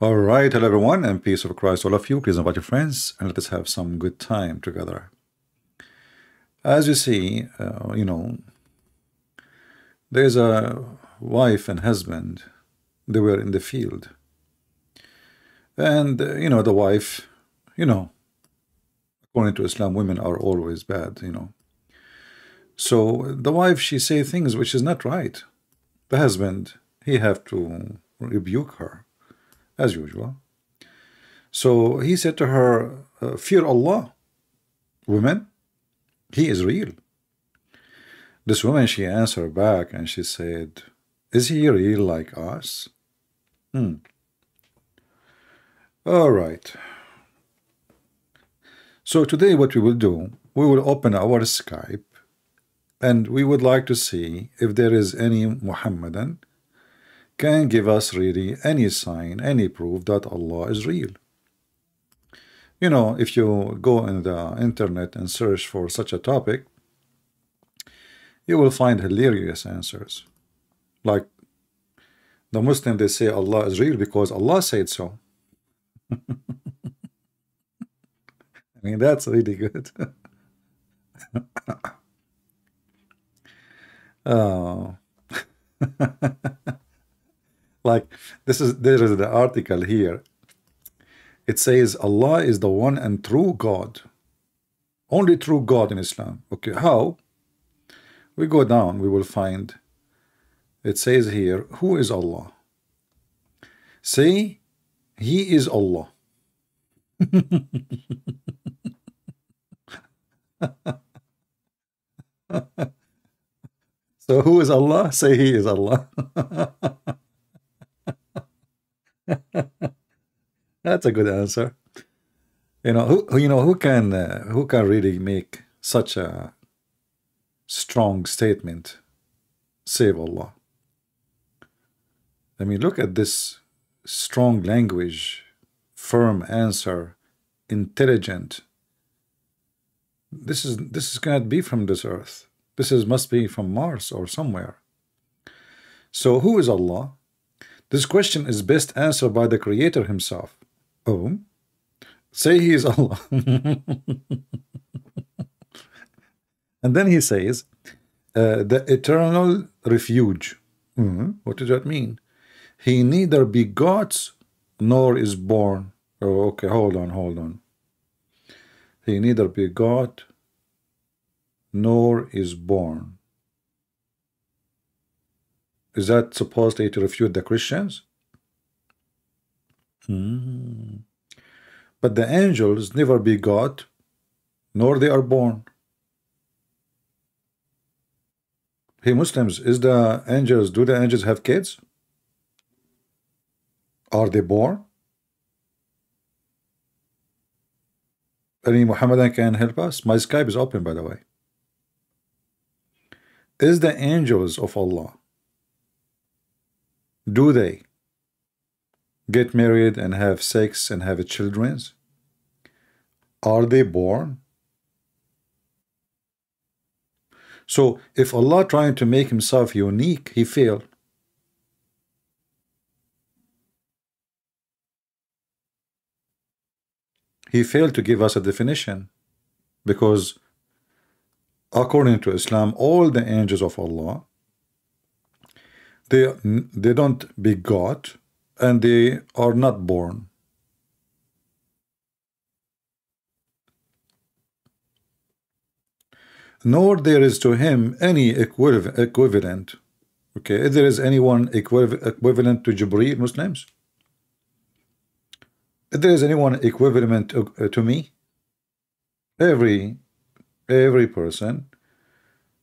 All right, hello everyone, and peace of Christ, all of you. Please invite your friends and let us have some good time together. As you see, there's a wife and husband. They were in the field, and the wife, you know, according to Islam, women are always bad. So the wife, she say things which is not right. The husband, he have to rebuke her as usual. So he said to her, "Fear Allah, women. He is real." This woman, she answered back and she said, "Is he real like us?" All right. So today what we will do, we will open our Skype and we would like to see if there is any Muhammadan can give us really any sign, any proof that Allah is real. If you go in the internet and search for such a topic, you will find hilarious answers. Like the Muslim, they say Allah is real because Allah said so. I mean, that's really good. Oh. Like there is the article here. It says Allah is the one and true God. Only true God in Islam. Okay, how? We go down, we will find. It says here, who is Allah? Say, He is Allah. So who is Allah? Say He is Allah. That's a good answer. Who can really make such a strong statement? Save Allah. I mean, look at this strong language, firm answer, intelligent. This cannot be from this earth. Must be from Mars or somewhere. So who is Allah? This question is best answered by the Creator himself. Oh, say He is Allah. And then he says, the eternal refuge. What does that mean? He neither begots nor is born. Oh, okay, hold on. He neither begot nor is born. Is that supposedly to refute the Christians? But the angels never begot nor they are born. Hey Muslims, do the angels have kids? Are they born? Any Muhammadan can help us? My Skype is open, by the way. Is the angels of Allah, do they get married and have sex and have children? Are they born? So if Allah trying to make himself unique, he failed. He failed to give us a definition, because according to Islam, all the angels of Allah, they don't begot and they are not born. Nor there is to him any equivalent. Okay, if there is anyone equivalent to Jibreel, Muslims? If there is anyone equivalent to me, every person,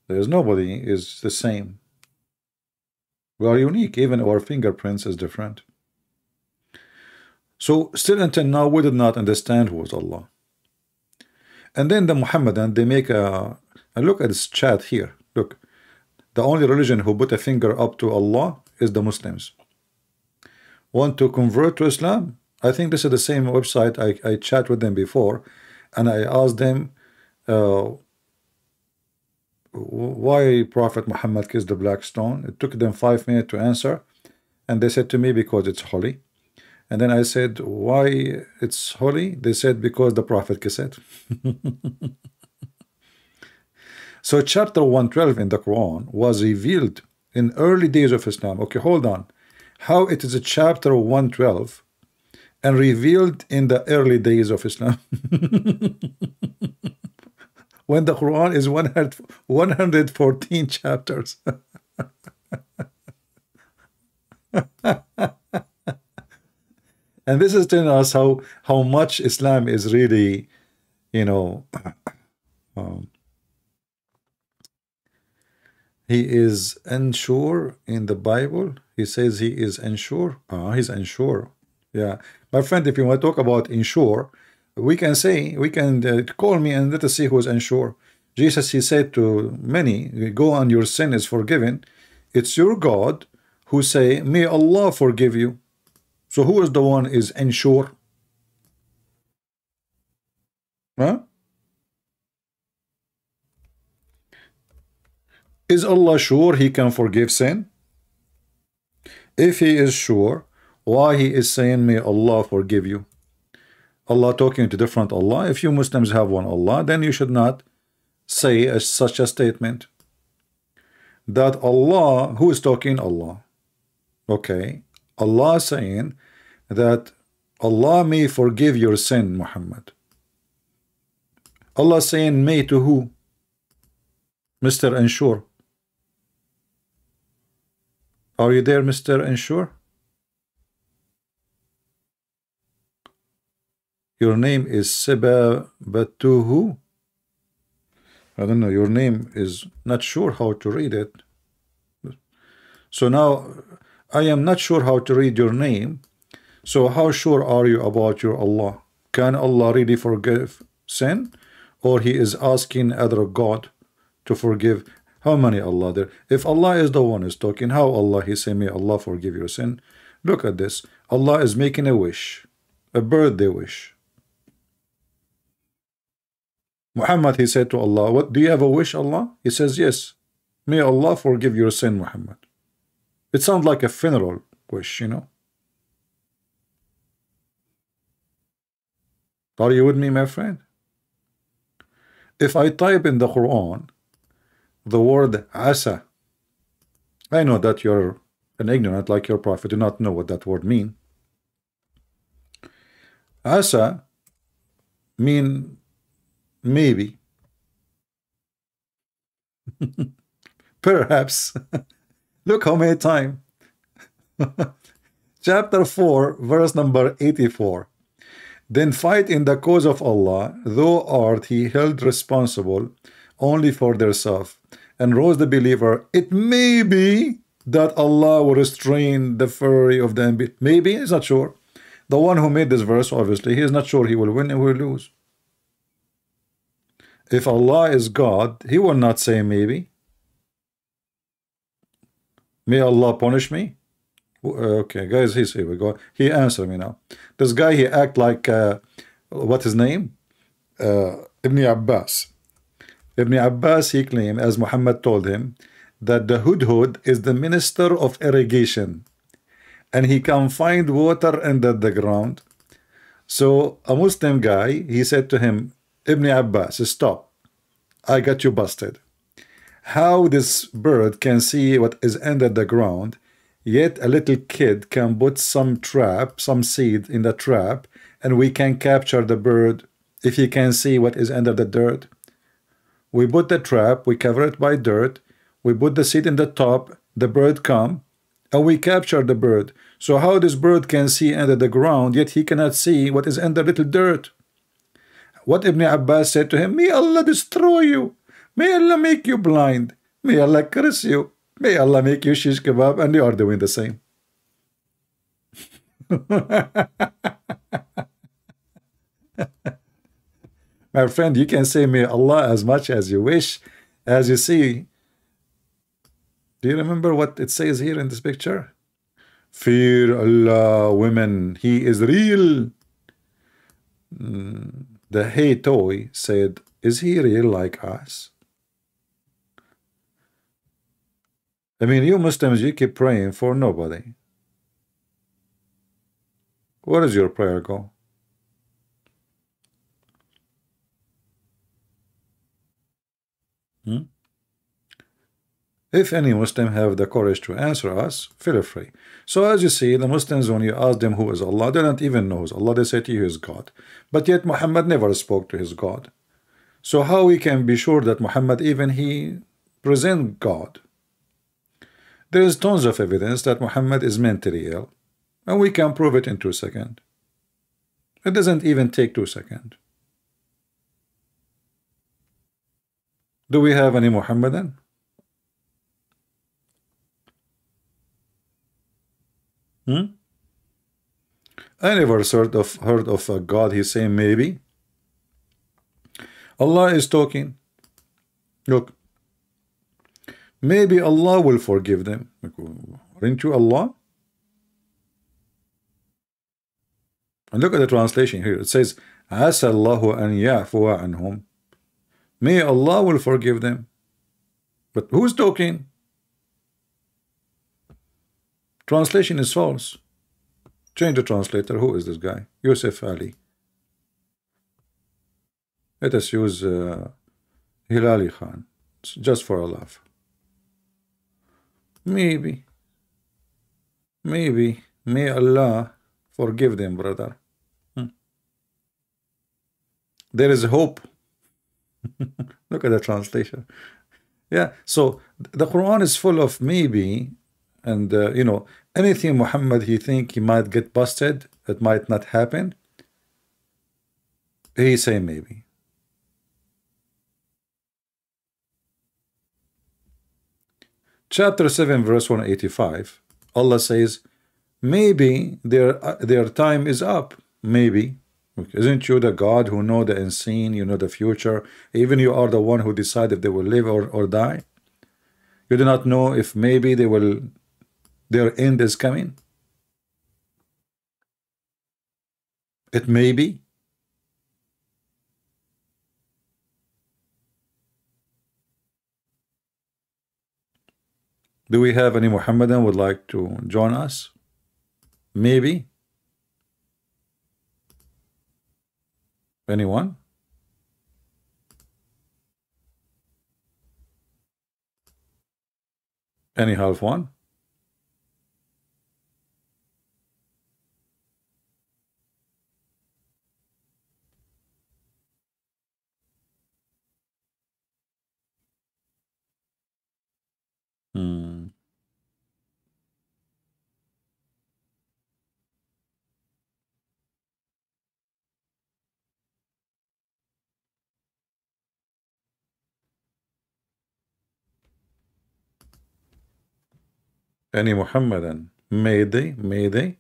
there is nobody is the same. We are unique. Even our fingerprints is different. So still until now we did not understand who was Allah. And then the Muhammadan, they make a look at this chat here. Look, the only religion who put a finger up to Allah is the Muslims. Want to convert to Islam? I think this is the same website. I chat with them before, and I asked them why Prophet Muhammad kissed the black stone. It took them 5 minutes to answer, and they said to me, because it's holy. And then I said, why it's holy? They said, because the Prophet kissed it. So chapter 112 in the Quran was revealed in early days of Islam. Okay, hold on. How it is a chapter 112 and revealed in the early days of Islam? When the Quran is 114 chapters. And this is telling us how much Islam is really, you know, he is unsure in the Bible. He says he is unsure. He's unsure. Yeah, my friend, if you want to talk about unsure, we can say, call me and let us see who is unsure. Jesus, he said to many, go on, your sin is forgiven. It's your God who say, may Allah forgive you. So who is the one is unsure? Huh? Is Allah sure he can forgive sin? If he is sure, why he is saying, may Allah forgive you? Allah talking to different Allah. If you Muslims have one Allah, then you should not say such a statement. That Allah, who is talking? Allah. Okay. Allah saying that Allah may forgive your sin, Muhammad. Allah saying may to who? Mr. Unsure. Are you there, Mr. Unsure? Your name is Seba, but to who? I don't know. Your name is not sure how to read it. So now I am not sure how to read your name. So how sure are you about your Allah? Can Allah really forgive sin? Or he is asking other God to forgive? How many Allah there? If Allah is the one who is talking, how Allah he say, may Allah forgive your sin? Look at this. Allah is making a wish, a birthday wish. Muhammad, he said to Allah, what do you have a wish, Allah? He says, yes. May Allah forgive your sin, Muhammad. It sounds like a funeral wish, you know. Are you with me, my friend? If I type in the Quran the word asa, I know that you're an ignorant like your prophet, do not know what that word mean. Asa mean maybe, perhaps. Look how many times. Chapter 4, verse number 84. Then fight in the cause of Allah, thou art he held responsible only for their self. And rose the believer, it may be that Allah will restrain the fury of the unbelievers. Maybe, he's not sure. The one who made this verse, obviously, he is not sure he will win or will lose. If Allah is God, he will not say maybe. May Allah punish me? Okay, guys, here we go. He answered me now. This guy, he act like, what his name? Ibn Abbas. Ibn Abbas, he claimed, as Muhammad told him, that the Hudhud is the minister of irrigation. And he can find water under the ground. So a Muslim guy, he said to him, Ibn Abbas, stop. I got you busted. How this bird can see what is under the ground, yet a little kid can put some seed in the trap, and we can capture the bird if he can see what is under the dirt. We put the trap, we cover it by dirt, we put the seed in the top, the bird come, and we capture the bird. So how this bird can see under the ground, yet he cannot see what is under little dirt? What Ibn Abbas said to him, may Allah destroy you. May Allah make you blind. May Allah curse you. May Allah make you shish kebab, and you are doing the same. My friend, you can say may Allah as much as you wish. As you see, do you remember what it says here in this picture? Fear Allah, women, he is real. The Hey Toy said, is he real like us? I mean, you Muslims, you keep praying for nobody. Where does your prayer go? Hmm? If any Muslim have the courage to answer us, feel free. So as you see, the Muslims, when you ask them who is Allah, they don't even know who is Allah. They say to you, he is God. But yet Muhammad never spoke to his God. So how we can be sure that Muhammad even he present God? There is tons of evidence that Muhammad is mentally ill, and we can prove it in 2 seconds. It doesn't even take 2 seconds. Do we have any Muhammadan? I never heard of a God. He's saying maybe. Allah is talking. Look, maybe Allah will forgive them. Aren't you Allah? And look at the translation here. It says, Asa Allahu an ya'fuwa anhum. May Allah will forgive them. But who's talking? Translation is false. Change the translator. Who is this guy? Yusuf Ali. Let us use Hilali Khan, just for a laugh. Maybe. May Allah forgive them, brother. There is hope. Look at the translation. Yeah, so the Quran is full of maybe, and you know, anything Muhammad he think he might get busted, it might not happen, he say maybe. Chapter 7 verse 185, Allah says maybe their time is up. Maybe. Isn't you the God who know the unseen, you know the future, even you are the one who decide if they will live or die? You do not know if maybe their end is coming? It may be. Do we have any Muhammadan would like to join us? Maybe. Anyone? Any half one? Any Muhammadan? Maybe.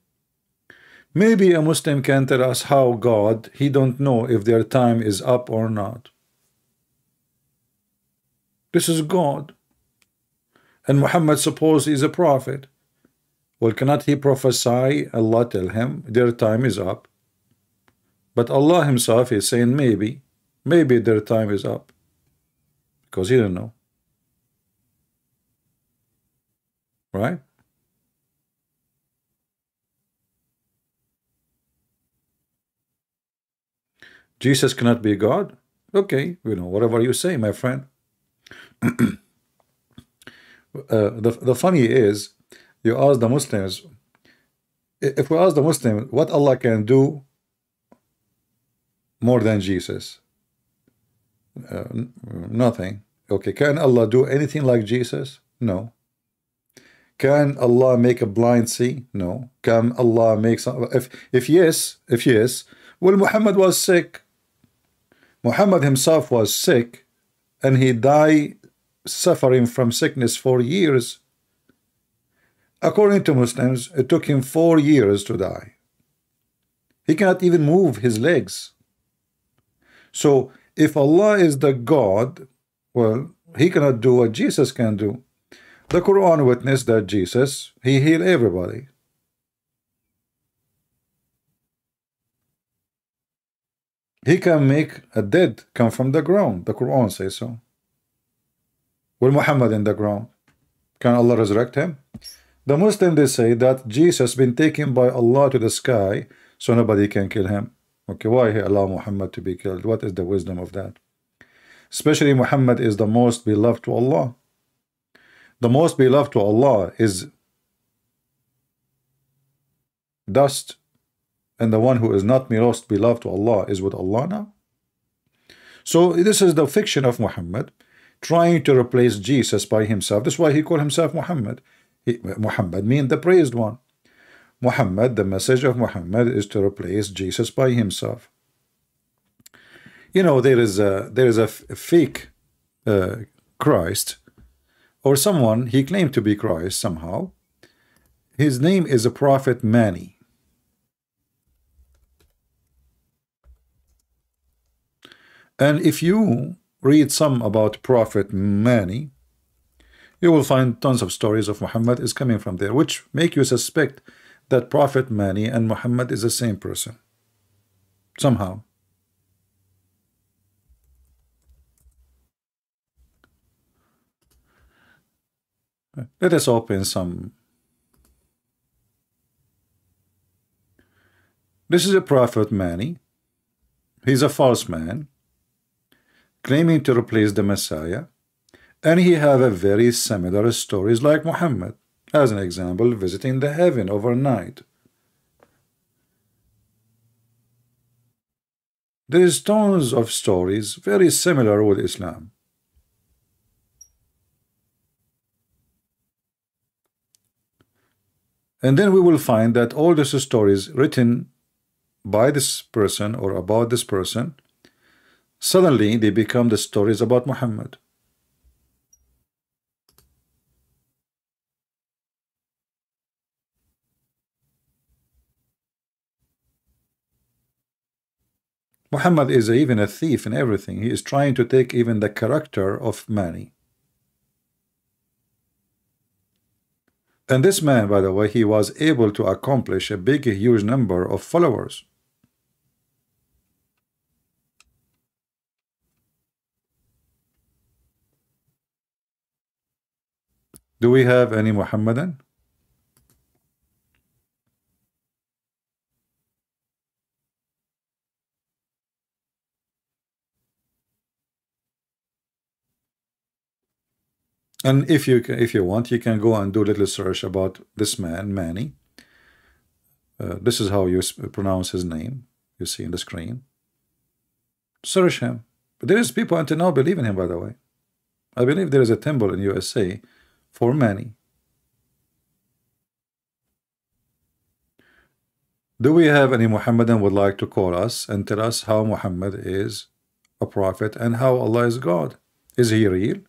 Maybe a Muslim can tell us how God, he don't know if their time is up or not. This is God. And Muhammad suppose he's a prophet. Well, cannot he prophesy? Allah tell him their time is up. But Allah himself is saying maybe their time is up. Because he don't know. Right? Jesus cannot be God? Okay, you know, whatever you say, my friend. The funny is, you ask the Muslims, if we ask the Muslim what Allah can do more than Jesus, nothing. Okay, can Allah do anything like Jesus? No. Can Allah make a blind see? No. Can Allah make some? If yes, well, Muhammad was sick. Muhammad himself was sick, and he died suffering from sickness for years. According to Muslims, it took him 4 years to die. He cannot even move his legs. So if Allah is the God, well, he cannot do what Jesus can do. The Quran witnessed that Jesus, he healed everybody. He can make a dead come from the ground. The Quran says so. Will Muhammad in the ground? Can Allah resurrect him? The Muslim, they say that Jesus been taken by Allah to the sky so nobody can kill him. Okay, why he allow Muhammad to be killed? What is the wisdom of that? Especially Muhammad is the most beloved to Allah. The most beloved to Allah is dust, and the one who is not most beloved to Allah is with Allah now. So this is the fiction of Muhammad trying to replace Jesus by himself. That's why he called himself Muhammad. Muhammad means the praised one. Muhammad, the message of Muhammad is to replace Jesus by himself. You know, there is a fake Christ, or someone, he claimed to be Christ somehow. His name is a Prophet Mani. And if you read some about Prophet Mani, you will find tons of stories of Muhammad is coming from there, which make you suspect that Prophet Mani and Muhammad is the same person somehow. Let us open some. This is a Prophet Mani. He's a false man claiming to replace the Messiah, and he have a very similar stories like Muhammad. As an example, visiting the heaven overnight. There is tons of stories very similar with Islam. And then we will find that all these stories written by this person or about this person, suddenly they become the stories about Muhammad. Muhammad is even a thief in everything. He is trying to take even the character of Mani. And this man, by the way, he was able to accomplish a big, huge number of followers. Do we have any Muhammadan? And if you want, you can go and do a little search about this man, Mani. This is how you pronounce his name. You see in the screen. Search him. But there is people until now believe in him, by the way. I believe there is a temple in USA for Mani. Do we have any Muhammadan would like to call us and tell us how Muhammad is a prophet and how Allah is God? Is he real?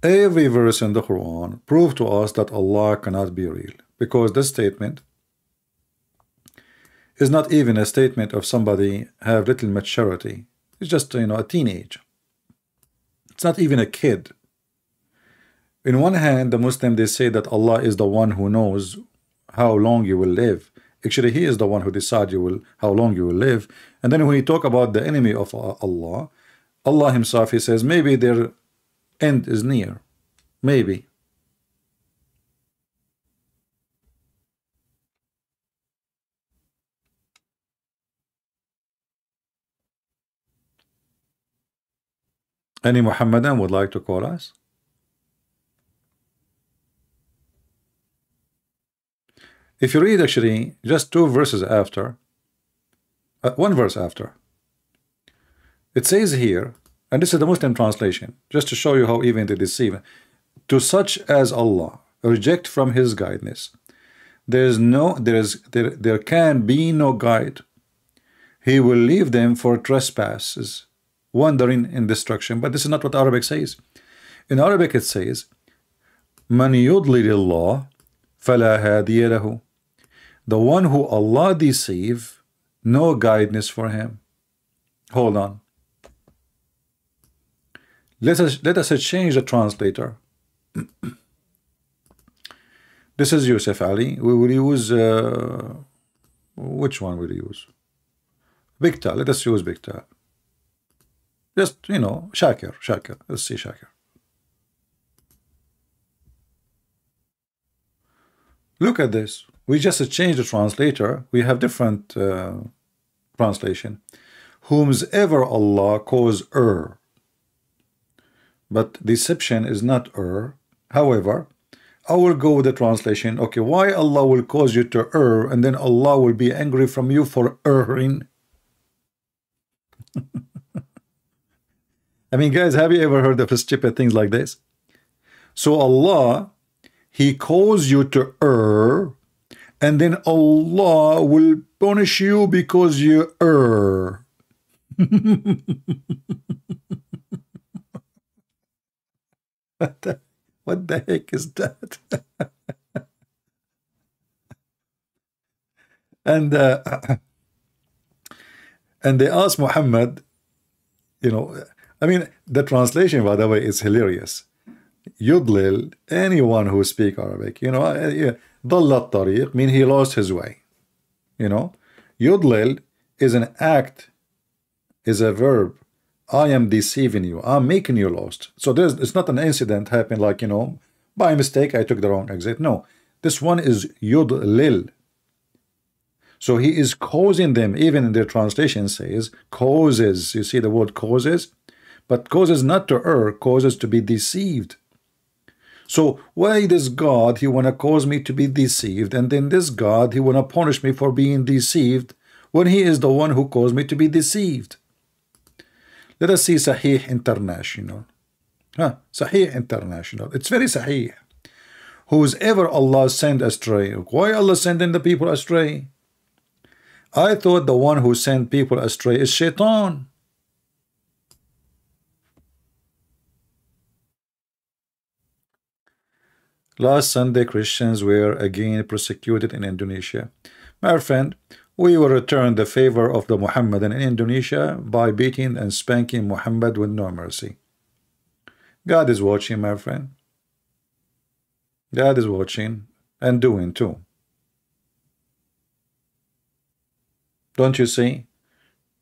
Every verse in the Quran proves to us that Allah cannot be real, because this statement is not even a statement of somebody have little maturity. It's just, you know, a teenage. It's not even a kid. In one hand, the Muslim, they say that Allah is the one who knows how long you will live. Actually, he is the one who decides how long you will live. And then when you talk about the enemy of Allah, Allah himself, he says maybe their end is near. Maybe. Any Muhammadan would like to call us? If you read actually just two verses after, one verse after, it says here, and this is the Muslim translation, just to show you how even they deceive. To such as Allah reject from his guidance, there can be no guide. He will leave them for trespasses, wandering in destruction. But this is not what Arabic says. In Arabic it says, Man yudlilillah fala hadiya lahu. The one who Allah deceive, no guidance for him. Hold on. Let us change the translator. This is Yusuf Ali. We will use which one will we use? Big Tal. Let us use Big Tal. Just, you know, Shakir. Let's see Shakir. Look at this. We just changed the translator. We have different translation. Whomsoever Allah cause err. But deception is not err. However, I will go with the translation. Okay, why Allah will cause you to err, and then Allah will be angry from you for erring? I mean, guys, have you ever heard of stupid things like this? So Allah, He calls you to err, and then Allah will punish you because you err. What the heck is that? and they asked Muhammad, you know, I mean, the translation, by the way, is hilarious. Yudlil, anyone who speak Arabic, you know, ضل الطريق mean he lost his way. You know, Yudlil is an act, is a verb. I am deceiving you. I'm making you lost. So it's not an incident happened like, you know, by mistake I took the wrong exit. No, this one is Yudlil. So he is causing them, even in their translation says causes. You see the word causes, but causes not to err, causes to be deceived. So why this God, he want to cause me to be deceived, and then this God, he want to punish me for being deceived when he is the one who caused me to be deceived? Let us see Sahih International. Sahih International. It's very Sahih. Whosoever Allah send astray. Why Allah sending the people astray? I thought the one who sent people astray is Shaitan. Last Sunday, Christians were again persecuted in Indonesia. My friend, we will return the favor of the Muhammadan in Indonesia by beating and spanking Muhammad with no mercy. God is watching, my friend. God is watching and doing too. Don't you see?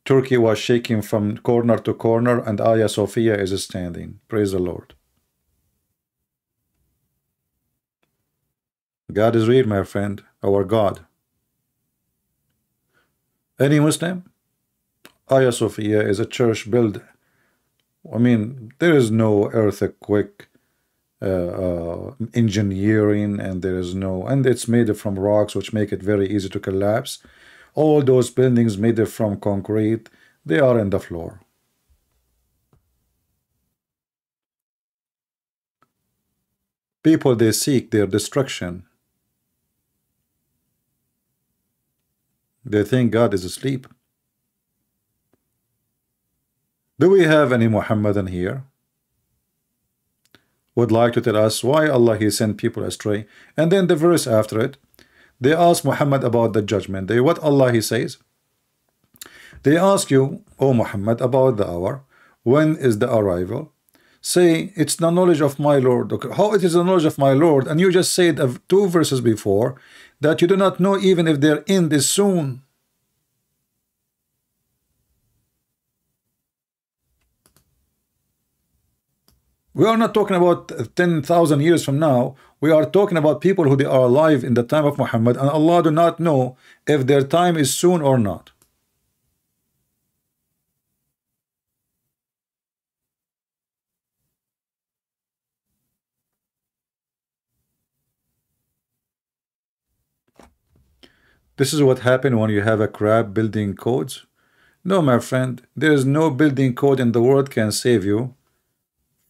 Turkey was shaking from corner to corner, and Hagia Sophia is standing. Praise the Lord. God is real, my friend. Our God. Any Muslim? Hagia Sophia is a church built. I mean, there is no earthquake engineering, and there is no, and it's made from rocks, which make it very easy to collapse. All those buildings made from concrete, they are in the floor. People, they seek their destruction. They think God is asleep. Do we have any Muhammadan here? Would like to tell us why Allah he sent people astray? And then the verse after it, they ask Muhammad about the judgment day. What Allah he says? They ask you, O Muhammad, about the hour. When is the arrival? Say, it's the knowledge of my Lord. Okay, how it is the knowledge of my Lord? And you just said 2 verses before that you do not know even if their end is soon. We are not talking about 10,000 years from now. We are talking about people who they are alive in the time of Muhammad, and Allah do not know if their time is soon or not. This is what happened when you have a crab building codes. No, my friend, there is no building code in the world can save you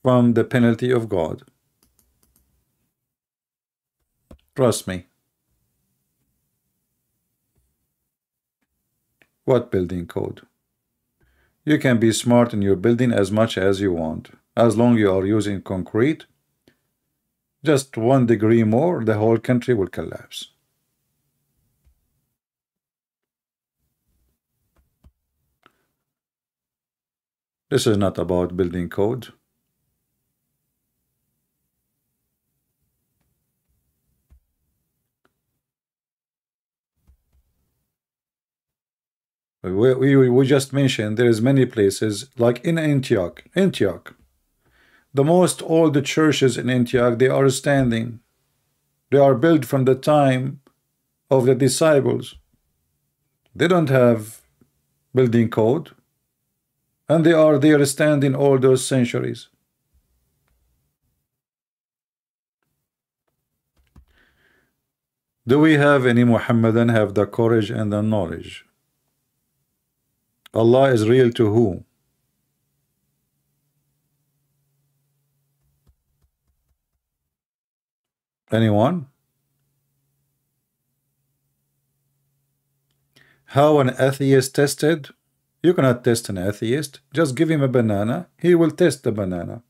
from the penalty of God. Trust me. What building code? You can be smart in your building as much as you want. As long as you are using concrete, just 1 degree more, the whole country will collapse. This is not about building code. We just mentioned there is many places like in Antioch. The most old churches in Antioch, they are standing. They are built from the time of the disciples. They don't have building code, and they are there standing all those centuries. Do we have any Muhammadan have the courage and the knowledge? Allah is real to who? Anyone? How an atheist tested? You cannot test an atheist. Just give him a banana. He will test the banana.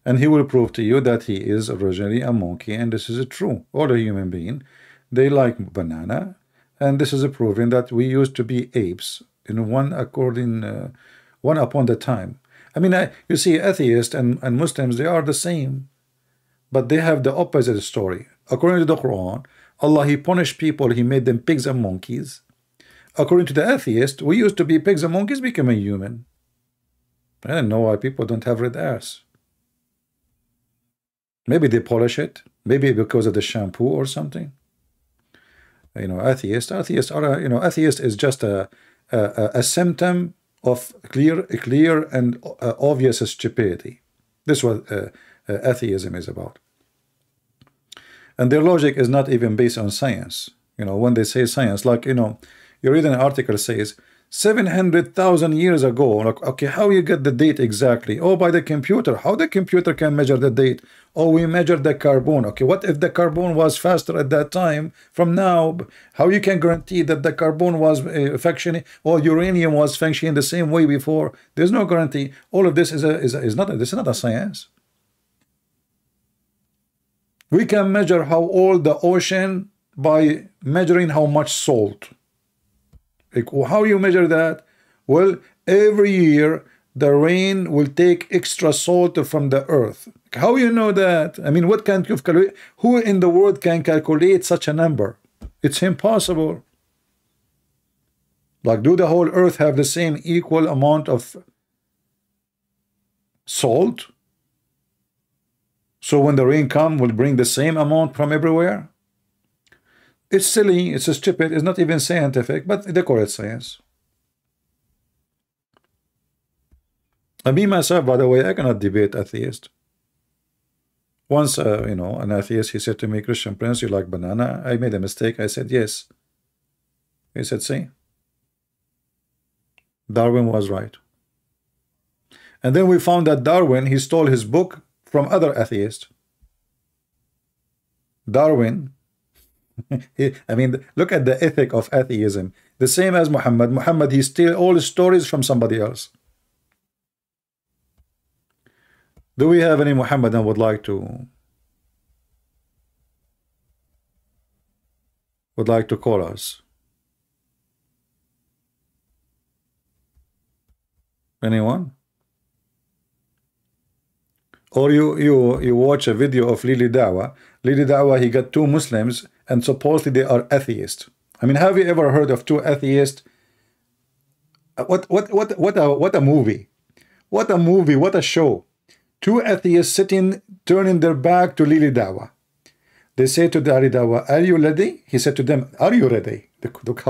And he will prove to you that he is originally a monkey, and this is true. All a human being, they like banana, and this is a proving that we used to be apes in one upon the time. I mean, you see, atheists and Muslims, they are the same, but they have the opposite story. According to the Quran, Allah, he punished people, he made them pigs and monkeys. According to the atheist, we used to be pigs and monkeys, became a human. I don't know why people don't have red ass. Maybe they polish it, maybe because of the shampoo or something. You know, atheists are, atheist is just a symptom of clear and obvious stupidity. This is what atheism is about. And their logic is not even based on science. You know, when they say science, like, you know, you read an article says 700,000 years ago, like, okay, how you get the date exactly? Oh, by the computer. How the computer can measure the date? Oh, we measure the carbon. Okay, what if the carbon was faster at that time from now? How you can guarantee that the carbon was functioning, or uranium was functioning the same way before? There's no guarantee. All of this is not a science. We can measure how old the ocean by measuring how much salt. Like, how you measure that? Well, every year the rain will take extra salt from the earth. How you know that? I mean, what kind of calculate? Who in the world can calculate such a number? It's impossible. Like, do the whole earth have the same equal amount of salt? So when the rain comes, will bring the same amount from everywhere? It's silly, it's stupid, it's not even scientific, but they call it science. And me myself, by the way, I cannot debate atheist. Once, you know, an atheist, he said to me, Christian Prince, you like banana? I made a mistake. I said, yes. He said, see, Darwin was right. And then we found that Darwin, he stole his book from other atheists. Darwin, I mean, look at the ethic of atheism. The same as Muhammad. Muhammad, he steals all his stories from somebody else. Do we have any Muhammadan would like to call us? Anyone? Or you watch a video of Lili Dawa. Lili Dawa, he got two Muslims, and supposedly they are atheists. I mean, have you ever heard of two atheists? What a movie! What a movie! What a show! Two atheists sitting, turning their back to Lili Dawa. They say to Lili Dawa, "Are you ready?" He said to them, "Are you ready?" Look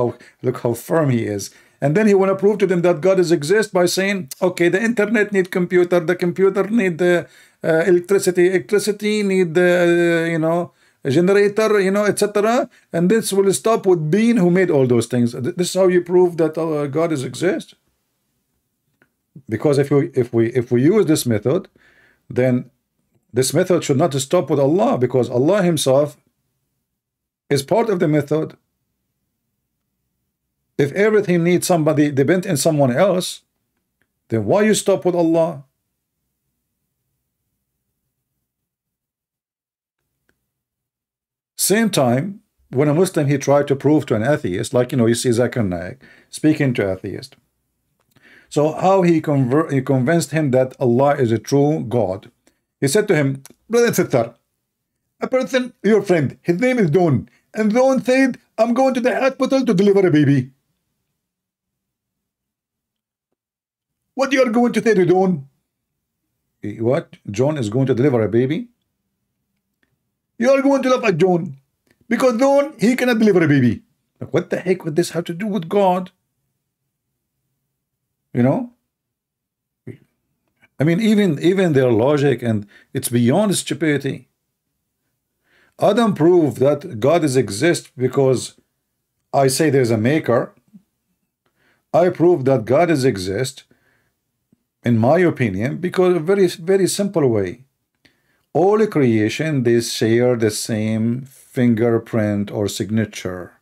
how firm he is. And then he want to prove to them that God exists by saying, "Okay, the internet need computer, the computer need the electricity need the you know, generator, you know, etc. And this will stop with being who made all those things." This is how you prove that God exists. Because if we use this method, then this method should not stop with Allah, because Allah himself is part of the method. If everything needs somebody depend on someone else, then why you stop with Allah? Same time, when a Muslim, he tried to prove to an atheist, like, you know, you see Zakir Naik speaking to atheist. So how he convinced him that Allah is a true God. He said to him, "Brother and sister, a person, your friend, his name is Don, and Don said, I'm going to the hospital to deliver a baby. What you are going to say to Don?" What? John is going to deliver a baby? You are going to laugh at John because John, he cannot deliver a baby. Like, what the heck would this have to do with God? You know? I mean, even their logic, and it's beyond stupidity. Adam proved that God is exist because I say there's a maker. I prove that God is exist, in my opinion, because a very simple way. All creation, they share the same fingerprint or signature.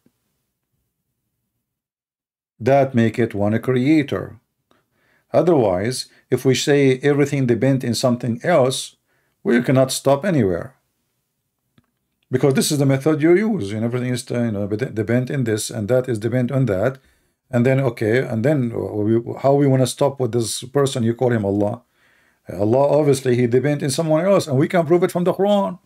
That make it one creator. Otherwise, if we say everything depends in something else, we cannot stop anywhere. Because this is the method you use, and everything is depend in this, and that is depend on that, and then okay, and then how we want to stop with this person you call him Allah? Allah, obviously he depends in someone else, and we can prove it from the Quran.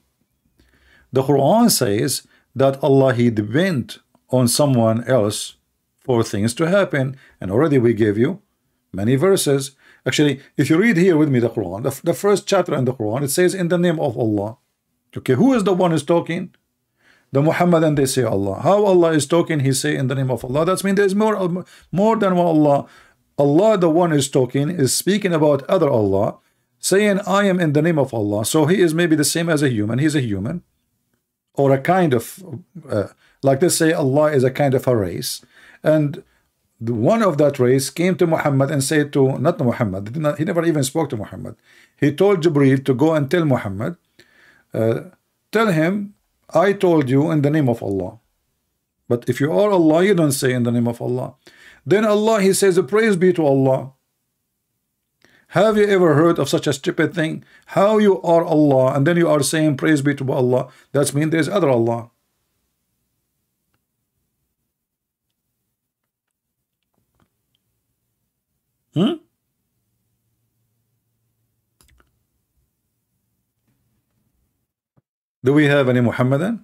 The Quran says that Allah, he depend on someone else for things to happen, and already we gave you many verses. Actually, if you read here with me the Quran, the first chapter in the Quran, it says in the name of Allah. Okay, who is the one who's talking? The Muhammadan, they say Allah. How Allah is talking, he say in the name of Allah. That means there's more than one Allah. Allah, the one is talking, is speaking about other Allah, saying I am in the name of Allah. So he is maybe the same as a human. He's a human, or a kind of like they say Allah is a kind of a race, and one of that race came to Muhammad and said to, not to Muhammad, he never even spoke to Muhammad. He told Jibreel to go and tell Muhammad, tell him I told you in the name of Allah. But if you are Allah, you don't say in the name of Allah. Then Allah, he says, praise be to Allah. Have you ever heard of such a stupid thing? How you are Allah and then you are saying praise be to Allah? That means there's other Allah. Do we have any Muhammadan?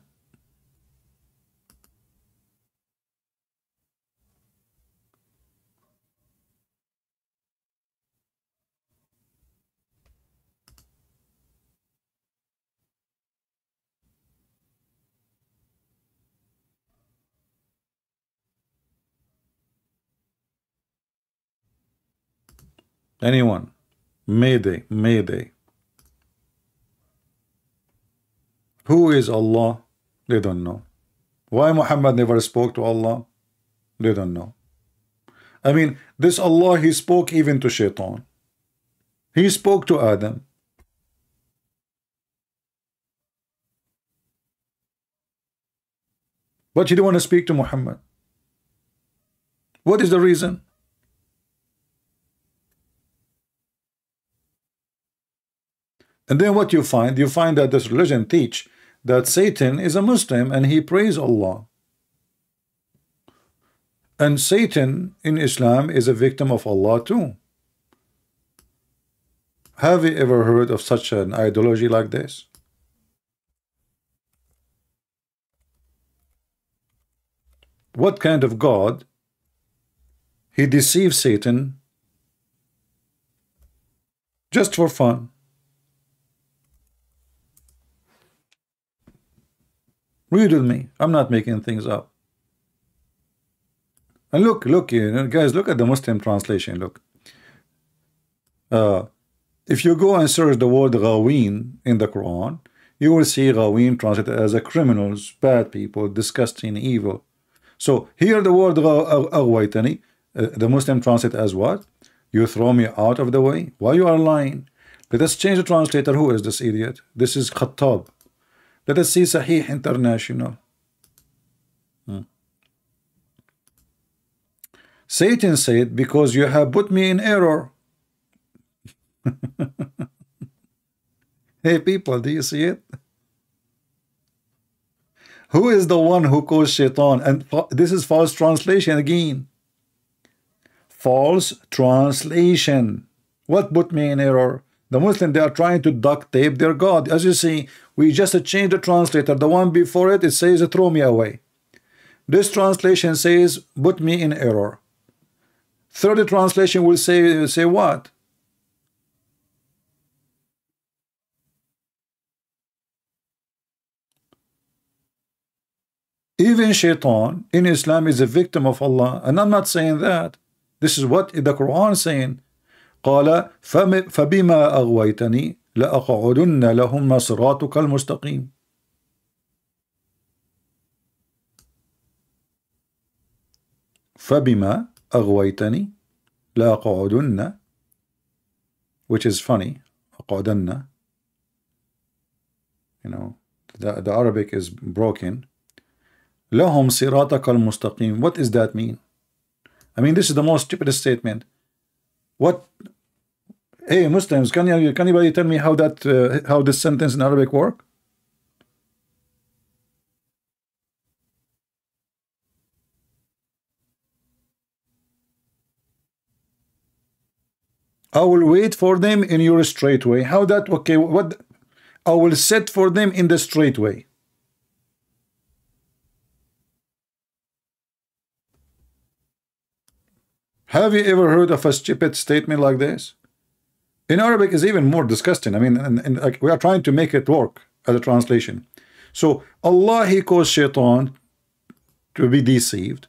Anyone? Mayday, Mayday. Who is Allah? They don't know. Why Muhammad never spoke to Allah? They don't know. I mean, this Allah, he spoke even to Shaitan. He spoke to Adam. But he didn't want to speak to Muhammad. What is the reason? And then what you find that this religion teach that Satan is a Muslim and he prays Allah. And Satan in Islam is a victim of Allah too. Have you ever heard of such an ideology like this? What kind of God? He deceives Satan just for fun. Read with me. I'm not making things up. And look, guys, look at the Muslim translation. Look. If you go and search the word Ghaween in the Quran, you will see Ghaween translated as a criminals, bad people, disgusting, evil. So here the word Aghwaytani, the Muslim translate as what? You throw me out of the way? Why you are lying? Let us change the translator. Who is this idiot? This is Khattab. Let us see Sahih International. Satan said, because you have put me in error. Hey people, do you see it? Who is the one who caused Shaitan? And this is false translation again. False translation. What put me in error? The Muslim, they are trying to duct tape their God. As you see, we just changed the translator. The one before it, it says throw me away. This translation says put me in error. Third translation will say what? Even shaitan in Islam is a victim of Allah. And I'm not saying that. This is what the Quran is saying. قال فبما أغويتني لأقعدن لهم صراطك المستقيم. فبما أغويتني لأقعدن, which is funny. أقعدن, you know, the Arabic is broken. لهم صراطك المستقيم. What does that mean? I mean, this is the most stupidest statement. What? Hey, Muslims, can anybody tell me how that how this sentence in Arabic work? I will wait for them in your straight way. How that? Okay, what? I will set for them in the straight way. Have you ever heard of a stupid statement like this? In Arabic is even more disgusting. I mean, and like we are trying to make it work as a translation. So Allah, He caused shaitan to be deceived,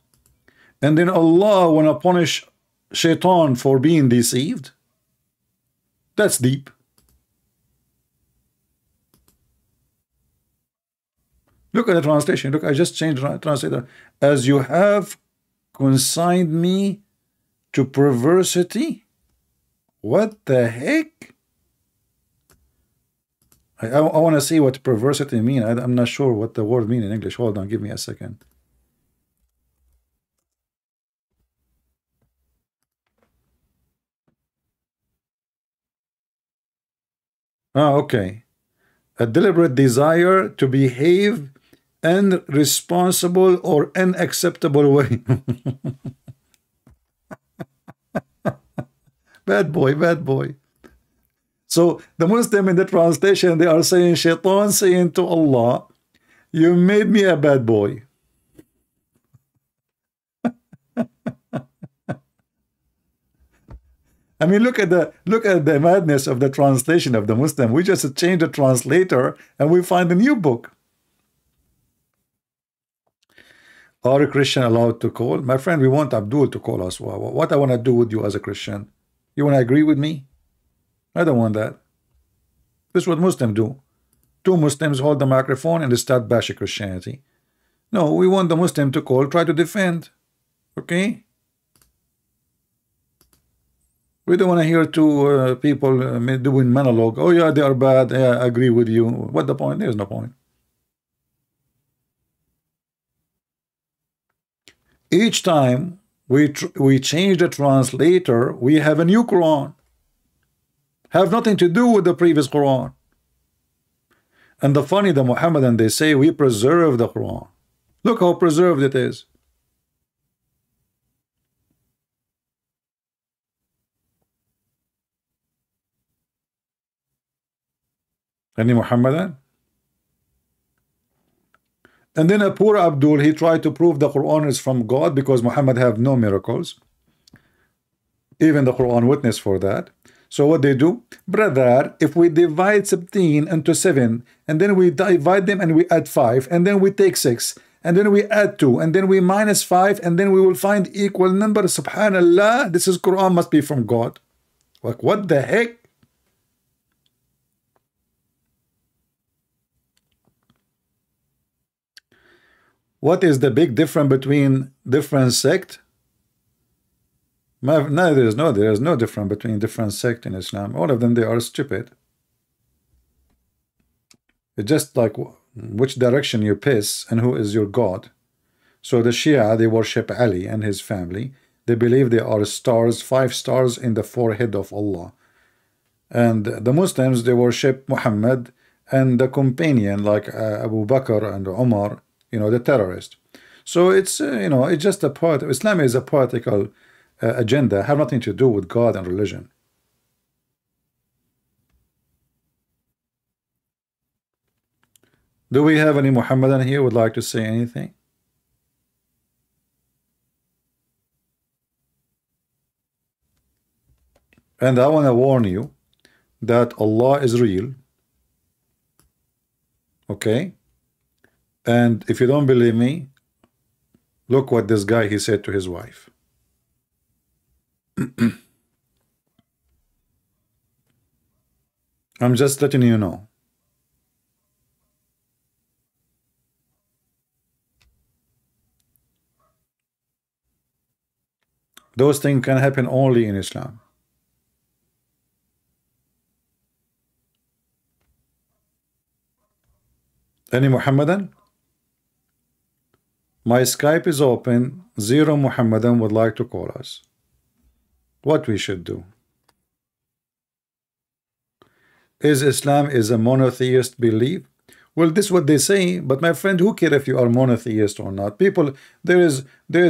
and then Allah wanna punish shaitan for being deceived. That's deep. Look at the translation. Look, I just changed the translator. As you have consigned me to perversity. What the heck? I want to see what perversity mean. I'm not sure what the word mean in English. Hold on, give me a second. Okay. A deliberate desire to behave in irresponsible or unacceptable way. Bad boy, bad boy. So the Muslim in the translation, they are saying, shaitan saying to Allah, you made me a bad boy. I mean, look at the madness of the translation of the Muslim. We just change the translator and we find a new book. Are a Christian allowed to call? My friend, we want Abdul to call us. What I want to do with you as a Christian? You want to agree with me? I don't want that. This is what Muslims do. Two Muslims hold the microphone and they start bashing Christianity. No, we want the Muslim to call, try to defend. Okay? We don't want to hear two people doing monologue. Oh yeah, they are bad. Yeah, I agree with you. What the point? There's no point. Each time we change the translator, we have a new Quran. Have nothing to do with the previous Quran. And the funny, the Muhammadan, they say we preserve the Quran. Look how preserved it is. Any Muhammadan? And then a poor Abdul, he tried to prove the Quran is from God because Muhammad have no miracles. Even the Quran witness for that. So what they do? Brother, if we divide 17 into 7, and then we divide them and we add 5, and then we take 6, and then we add 2, and then we minus 5, and then we will find equal number. Subhanallah, this is Quran must be from God. Like, what the heck? What is the big difference between different sect? No, there is no difference between different sect in Islam. All of them, they are stupid. It's just like which direction you piss and who is your God. So the Shia, they worship Ali and his family. They believe they are stars, 5 stars in the forehead of Allah. And the Muslims, they worship Muhammad and the companion like Abu Bakr and Umar, you know, the terrorist. So it's you know, it's just a part. Islam is a political agenda, have nothing to do with God and religion. Do we have any Muhammadan here would like to say anything? And I want to warn you that Allah is real. Okay? And if you don't believe me, Look what this guy he said to his wife. I'm just letting you know. Those things can happen only in Islam. Any Muhammadan? My Skype is open. 0 Muhammadan would like to call us. What we should do? Is Islam is a monotheist belief? Well, this is what they say, but my friend, who cares if you are monotheist or not? People, there is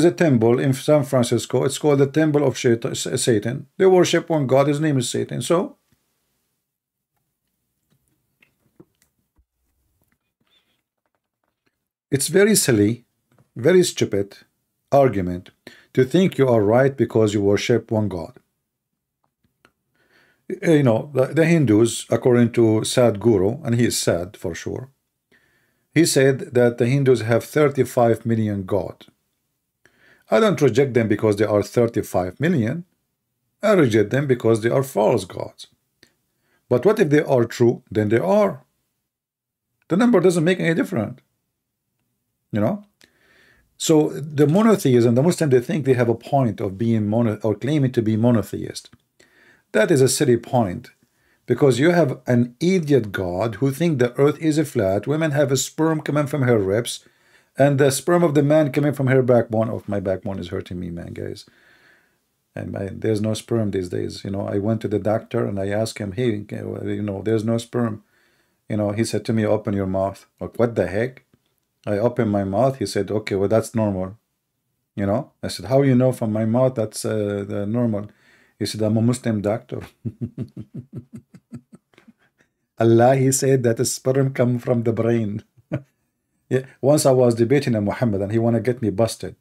a temple in San Francisco. It's called the Temple of Satan. They worship one God. His name is Satan. So it's very silly, very stupid argument to think you are right because you worship one God. You know, the Hindus, according to Sadhguru, and he is sad for sure, he said that the Hindus have 35 million gods. I don't reject them because they are 35 million. I reject them because they are false gods. But what if they are true? Then they are. The number doesn't make any difference. You know? So the monotheism, the Muslims, they think they have a point of being or claiming to be monotheist. That is a silly point. Because you have an idiot God who thinks the earth is a flat, women have a sperm coming from her ribs, and the sperm of the man coming from her backbone. Oh, my backbone is hurting me, man, guys. And there's no sperm these days. You know, I went to the doctor and I asked him, hey, you know, there's no sperm. You know, he said to me, open your mouth. Like, what the heck? I opened my mouth. He said, okay, well, that's normal. You know, I said, how you know from my mouth that's the normal? He said, I'm a Muslim doctor. Allah, he said that the sperm come from the brain. Yeah, once I was debating a Muhammad and he want to get me busted.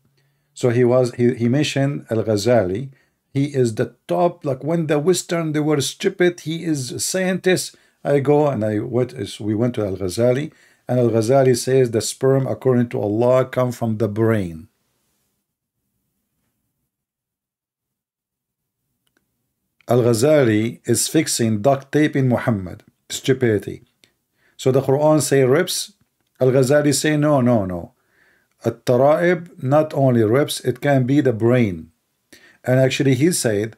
So he mentioned Al-Ghazali. He is the top, like when the Western, they were stupid, he is a scientist. I go and we went to Al-Ghazali, and Al-Ghazali says the sperm, according to Allah, come from the brain. Al-Ghazali is fixing duct tape in Muhammad. Stupidity. So the Quran say ribs. Al-Ghazali say no, no, no. At-Tara'ib, not only ribs, it can be the brain. And actually he said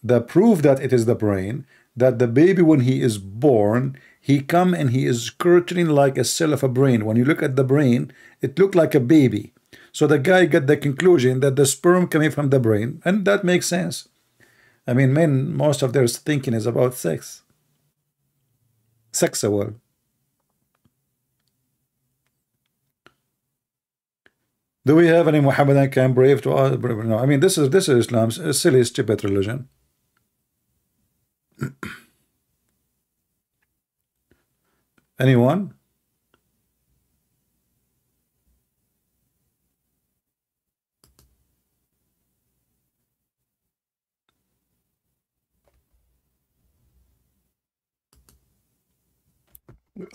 the proof that it is the brain, that the baby when he is born, he come and he is curtaining like a cell of a brain. When you look at the brain, it looked like a baby. So the guy got the conclusion that the sperm coming from the brain, and that makes sense. I mean, men, most of their thinking is about sex. Sexual. Do we have any Muhammadan can brave to us? No, I mean this is Islam's a silly, stupid religion. Anyone?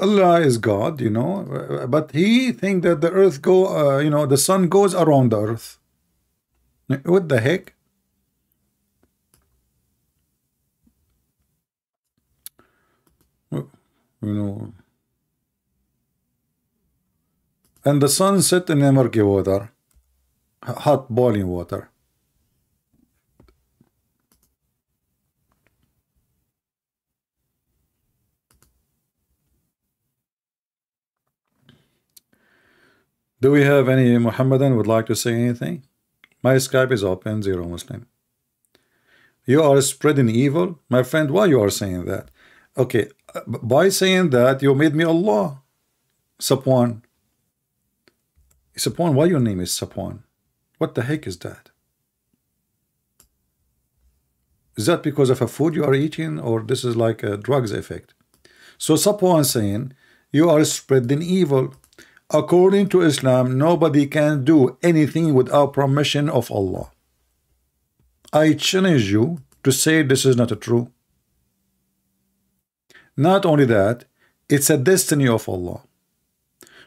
Allah is God, you know, but he think that the earth go, you know, the sun goes around the earth. What the heck? You know, and the sun set in the murky water, hot boiling water. Do we have any Muhammadan would like to say anything? My Skype is open, 0 Muslim. You are spreading evil? My friend, why you are saying that? Okay, by saying that, you made me Allah. Safwan. Safwan, why your name is Safwan? What the heck is that? Is that because of a food you are eating, or this is like a drugs effect? So Safwan saying, you are spreading evil. According to Islam, nobody can do anything without permission of Allah. I challenge you to say this is not true. Not only that, it's a destiny of Allah.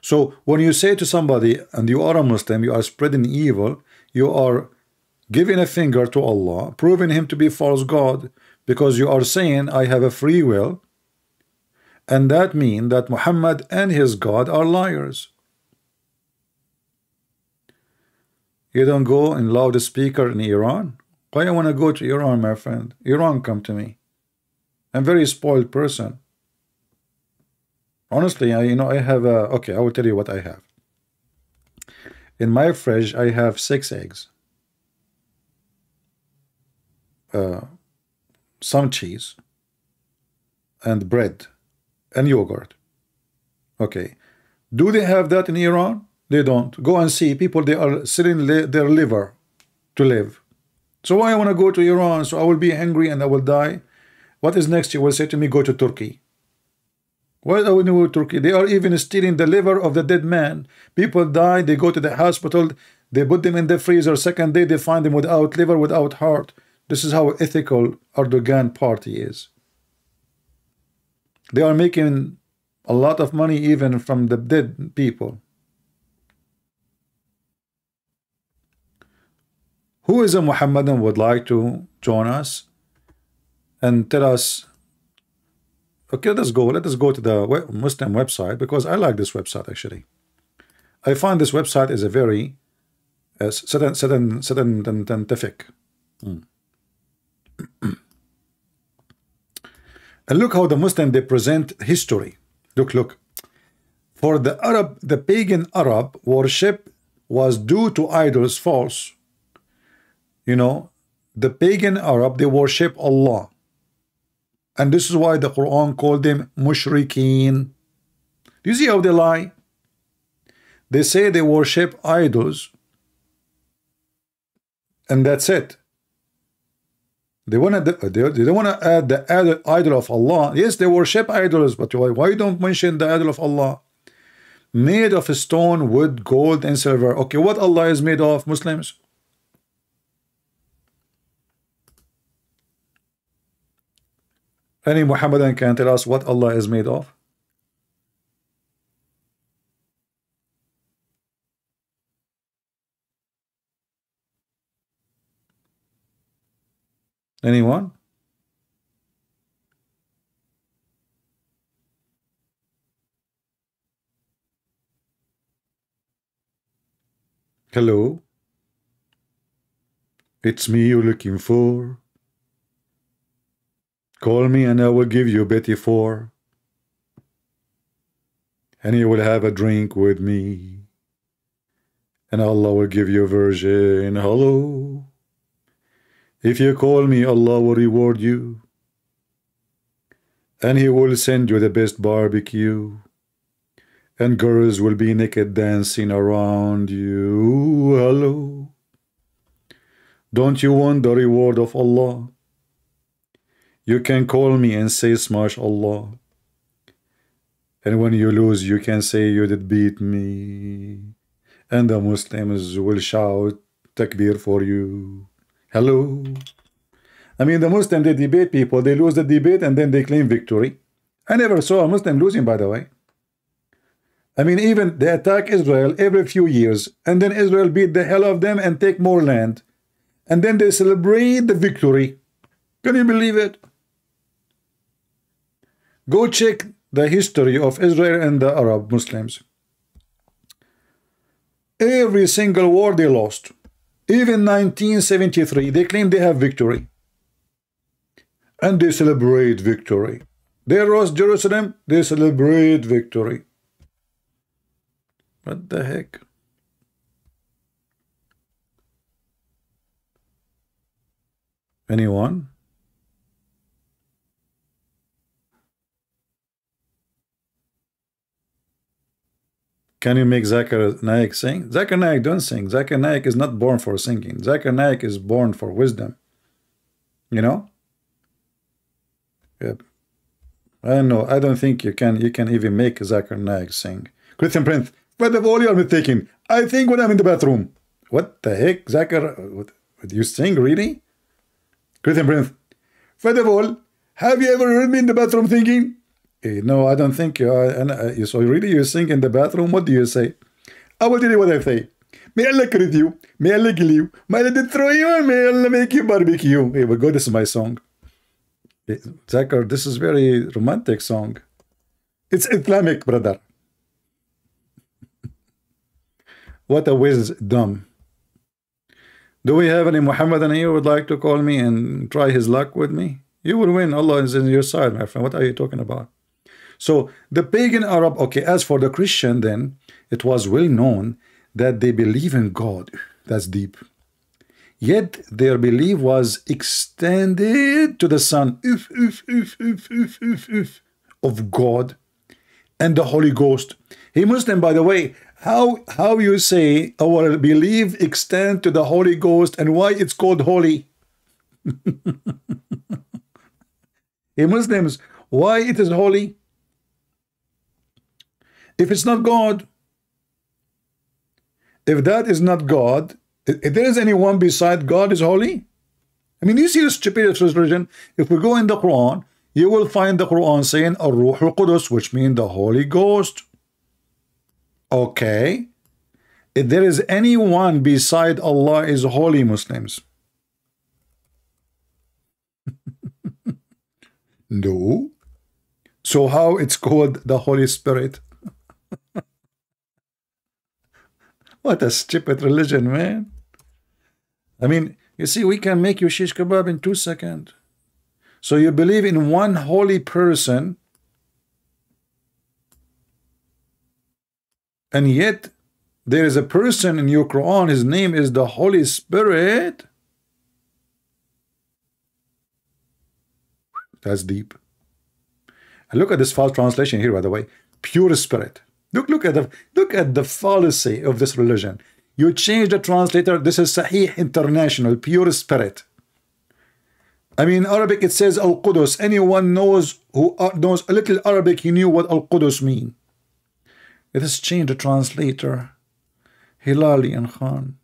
So when you say to somebody, and you are a Muslim, you are spreading evil, you are giving a finger to Allah, proving him to be false God, because you are saying I have a free will, and that means that Muhammad and his God are liars. You don't go in loudspeaker in Iran? Why I want to go to Iran, my friend? Iran, come to me. I'm a very spoiled person. Honestly, I have a, okay, I will tell you what I have. In my fridge, I have 6 eggs, some cheese, and bread, and yogurt. Okay. Do they have that in Iran? They don't. Go and see people, they are selling their liver to live. So why I want to go to Iran? So I will be hungry and I will die. What is next? You will say to me, go to Turkey. Why are we go to Turkey? They are even stealing the liver of the dead man. People die, they go to the hospital, they put them in the freezer. Second day, they find them without liver, without heart. This is how ethical Erdogan party is. They are making a lot of money even from the dead people. Who is a Muhammadan would like to join us and tell us? Okay, let us go to the Muslim website, because I like this website actually. I find this website is a very scientific. And look how the Muslim they present history. Look. For the Arab, the pagan Arab worship was due to idols false. You know, the pagan Arab, they worship Allah. And this is why the Quran called them mushrikeen. Do you see how they lie? They say they worship idols, and that's it. They don't want to add the idol of Allah. Yes, they worship idols, but why don't mention the idol of Allah? Made of stone, wood, gold, and silver. Okay, what Allah is made of, Muslims? Any Muhammadan can tell us what Allah is made of? Anyone? Hello? It's me you're looking for. Call me and I will give you Betty 4. And you will have a drink with me. And Allah will give you a virgin. Hello? If you call me, Allah will reward you. And He will send you the best barbecue. And girls will be naked dancing around you. Hello? Don't you want the reward of Allah? You can call me and say smash Allah. And when you lose, you can say you did beat me. And the Muslims will shout takbir for you. Hello? I mean, the Muslims, they debate people. They lose the debate and then they claim victory. I never saw a Muslim losing, by the way. I mean, even they attack Israel every few years. And then Israel beat the hell of them and take more land. And then they celebrate the victory. Can you believe it? Go check the history of Israel and the Arab Muslims. Every single war they lost. Even 1973, they claim they have victory. And they celebrate victory. They lost Jerusalem, they celebrate victory. What the heck? Anyone? Can you make Zakir Naik sing? Zakir Naik don't sing. Zakir Naik is not born for singing. Zakir Naik is born for wisdom. You know? Yep. I don't know. I don't think you can even make Zakir Naik sing. Christian Prince, but the volume is taken. I think when I'm in the bathroom. What the heck? Zakir, what you sing really? Christian Prince, first of all, have you ever heard me in the bathroom thinking? No, I don't think you are. And so really you sing in the bathroom. What do you say? I will tell you what I say. May Allah create you. May Allah kill you. May Allah destroy you. And may Allah make you barbecue. Here we go. This is my song. Zakir, this is very romantic song. It's Islamic, brother. What a wisdom. Do we have any Muhammadan here who would like to call me and try his luck with me? You will win. Allah is on your side, my friend. What are you talking about? So the pagan Arab, okay, as for the Christian, then it was well known that they believe in God. That's deep. Yet their belief was extended to the Son of God and the Holy Ghost. Hey Muslim, by the way, how you say our belief extend to the Holy Ghost and why it's called holy? Hey Muslims, why it is holy? If it's not God, if that is not God, if there is anyone beside God is holy? I mean, you see the stupidity of religion. If we go in the Quran, you will find the Quran saying Ar-Ruh al-Qudus, which means the Holy Ghost. Okay. If there is anyone beside Allah is holy, Muslims. No. So how it's called the Holy Spirit? What a stupid religion, man. I mean, you see, we can make you shish kebab in 2 seconds. So you believe in one holy person, and yet there is a person in your Quran, his name is the Holy Spirit. That's deep. And look at this false translation here, by the way. Pure spirit. Look at the fallacy of this religion. You change the translator. This is Sahih International, pure spirit. I mean, in Arabic it says Al-Qudus. Anyone knows who knows a little Arabic, he knew what Al-Qudus mean. Let us change the translator. Hilali and Khan.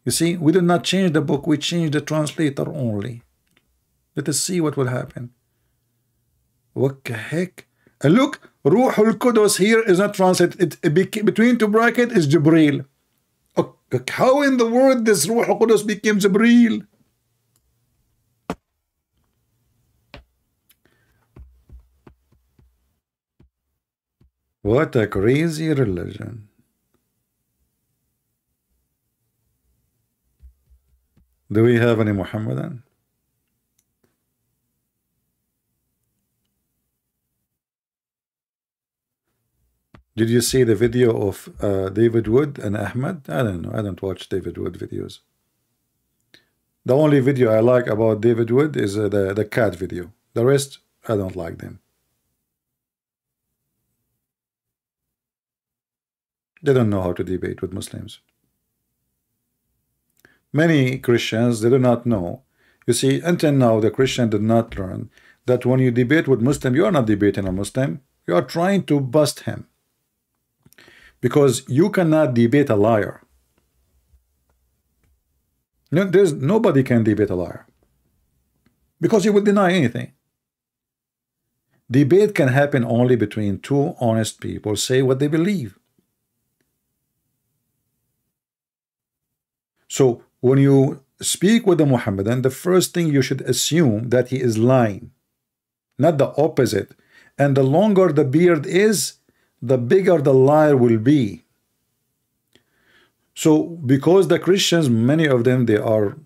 You see, we did not change the book, we changed the translator only. Let us see what will happen. What the heck? And look, Ruh al-Qudus here is not translated. Between two brackets is Jibreel. How in the world this Ruh al-Qudus became Jibreel? What a crazy religion. Do we have any Muhammadan? Did you see the video of David Wood and Ahmed? I don't know. I don't watch David Wood videos. The only video I like about David Wood is the cat video. The rest, I don't like them. They don't know how to debate with Muslims. Many Christians, they do not know. You see, until now, the Christian did not learn that when you debate with Muslim, you are not debating a Muslim. You are trying to bust him. Because you cannot debate a liar. No, nobody can debate a liar. Because he will deny anything. Debate can happen only between two honest people, say what they believe. So when you speak with a Muhammadan, the first thing you should assume that he is lying, not the opposite. And the longer the beard is, the bigger the liar will be. So because the Christians, many of them, they are,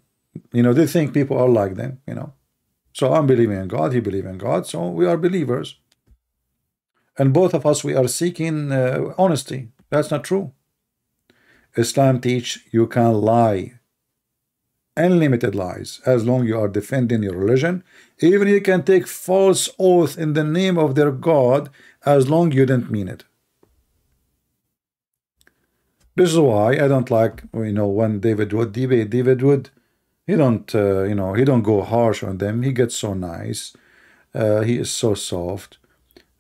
they think people are like them, So I'm believing in God, he believes in God, so we are believers. And both of us, we are seeking honesty. That's not true. Islam teach you can lie. Unlimited lies, as long you are defending your religion. Even you can take false oath in the name of their God, as long you didn't mean it. This is why I don't like, when David Wood debate. David Wood, he don't, he don't go harsh on them. He gets so nice. He is so soft.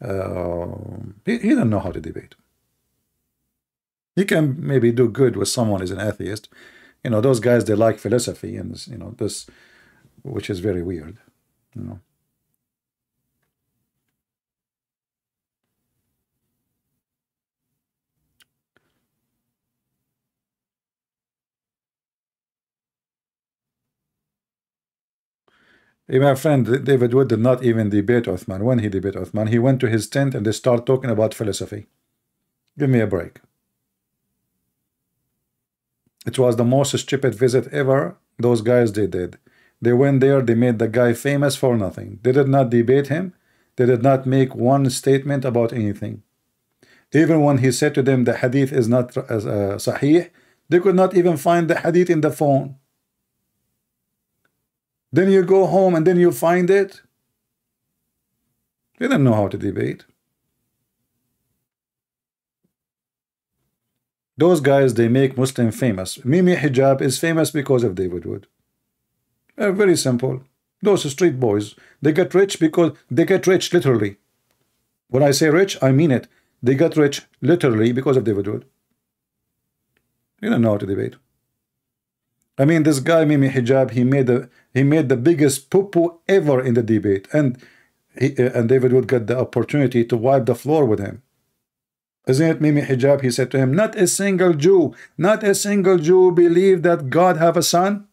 He don't know how to debate. He can maybe do good with someone who's an atheist. Those guys, they like philosophy and, this, which is very weird, My friend David Wood did not even debate Uthman. When he debated Uthman, he went to his tent and they start talking about philosophy. Give me a break. It was the most stupid visit ever. Those guys did. They went there, they made the guy famous for nothing. They did not debate him. They did not make one statement about anything. Even when he said to them the hadith is not sahih, they could not even find the hadith in the phone. Then you go home and then you find it. They didn't know how to debate. Those guys, they make Muslim famous. Mimi Hijab is famous because of David Wood. Very simple. Those street boys, they get rich because they get rich literally. When I say rich, I mean it. They got rich literally because of David Wood. You don't know how to debate. I mean, this guy Mimi Hijab, he made the biggest poo-poo ever in the debate, and David Wood got the opportunity to wipe the floor with him. Isn't it Mimi Hijab? He said to him, not a single Jew believe that God have a son.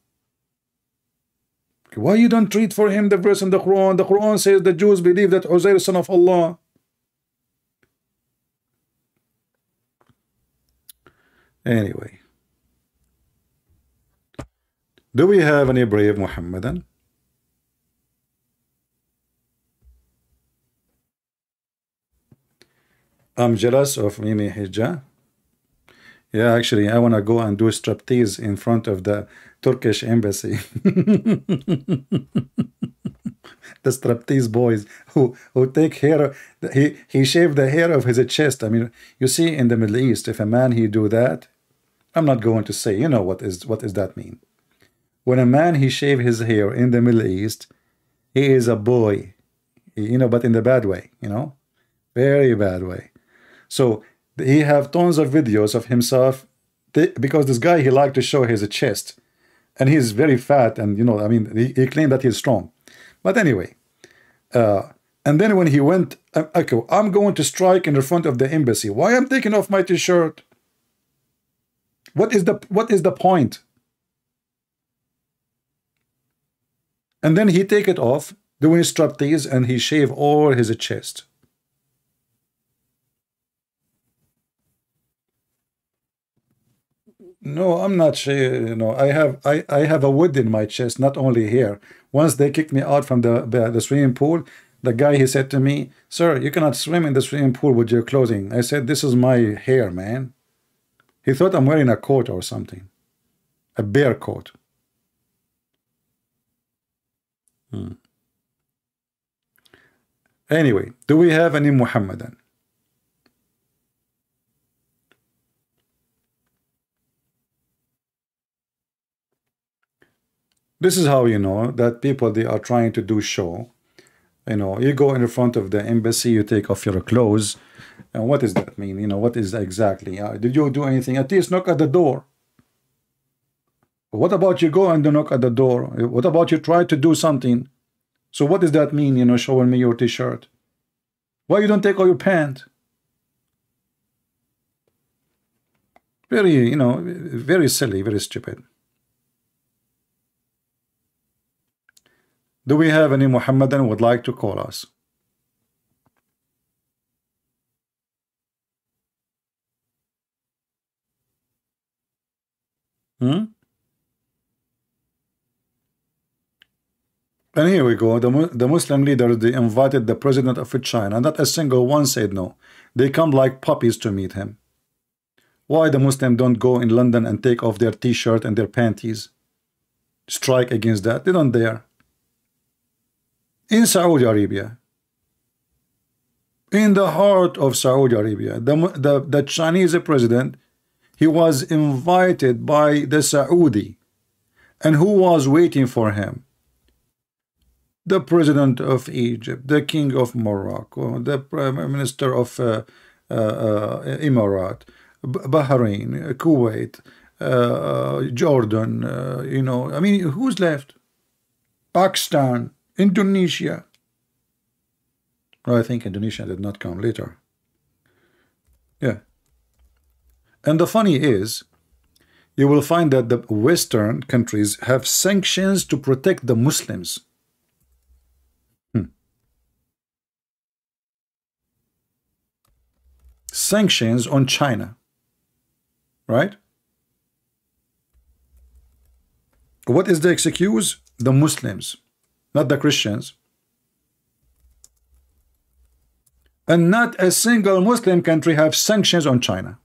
Why you don't treat for him the verse in the Quran? The Quran says the Jews believe that Uzair is son of Allah. Anyway, do we have any brave Muhammadan? I'm jealous of Mimi Hijab. Yeah, actually, I want to go and do striptease in front of the Turkish embassy. The striptease boys who take hair, he shaved the hair of his chest. I mean, you see in the Middle East, if a man he do that, I'm not going to say, you know what is that mean? When a man he shave his hair in the Middle East, he is a boy, you know, but in the bad way, you know, very bad way. So he have tons of videos of himself because this guy, he liked to show his chest, and he's very fat, and you know, I mean, he claimed that he's strong. But anyway, and then when he went, okay, I'm going to strike in the front of the embassy. Why I'm taking off my t-shirt? What is the point? And then he take it off, doing striptease, and he shave all his chest. No, I'm not sure. You know, I have a wood in my chest, not only here. Once they kicked me out from the swimming pool, the guy, he said to me, "Sir, you cannot swim in the swimming pool with your clothing." I said, "This is my hair, man." He thought I'm wearing a coat or something, a bear coat. Anyway, do we have any Muhammadan? This is how you know that people, they are trying to do show. You know, you go in the front of the embassy, you take off your clothes, and what does that mean? You know, what is that exactly? Did you do anything? At least knock at the door. What about you go and knock at the door? What about you try to do something? So what does that mean, you know, showing me your t-shirt? Why you don't take off your pants? Very, you know, very silly, very stupid. Do we have any Muhammadan who would like to call us? And here we go. The Muslim leaders, they invited the president of China. Not a single one said no. They come like puppies to meet him. Why the Muslim don't go in London and take off their t-shirt and their panties? Strike against that. They don't dare. In Saudi Arabia, in the heart of Saudi Arabia, the Chinese president, he was invited by the Saudi, and who was waiting for him? The president of Egypt, the king of Morocco, the prime minister of Emirat, Bahrain, Kuwait, Jordan, you know, I mean, who's left? Pakistan, Indonesia. Oh, I think Indonesia did not come later. Yeah. And the funny is, you will find that the Western countries have sanctions to protect the Muslims. sanctions on China, right? What is the excuse? The Muslims, not the Christians. And not a single Muslim country have sanctions on China.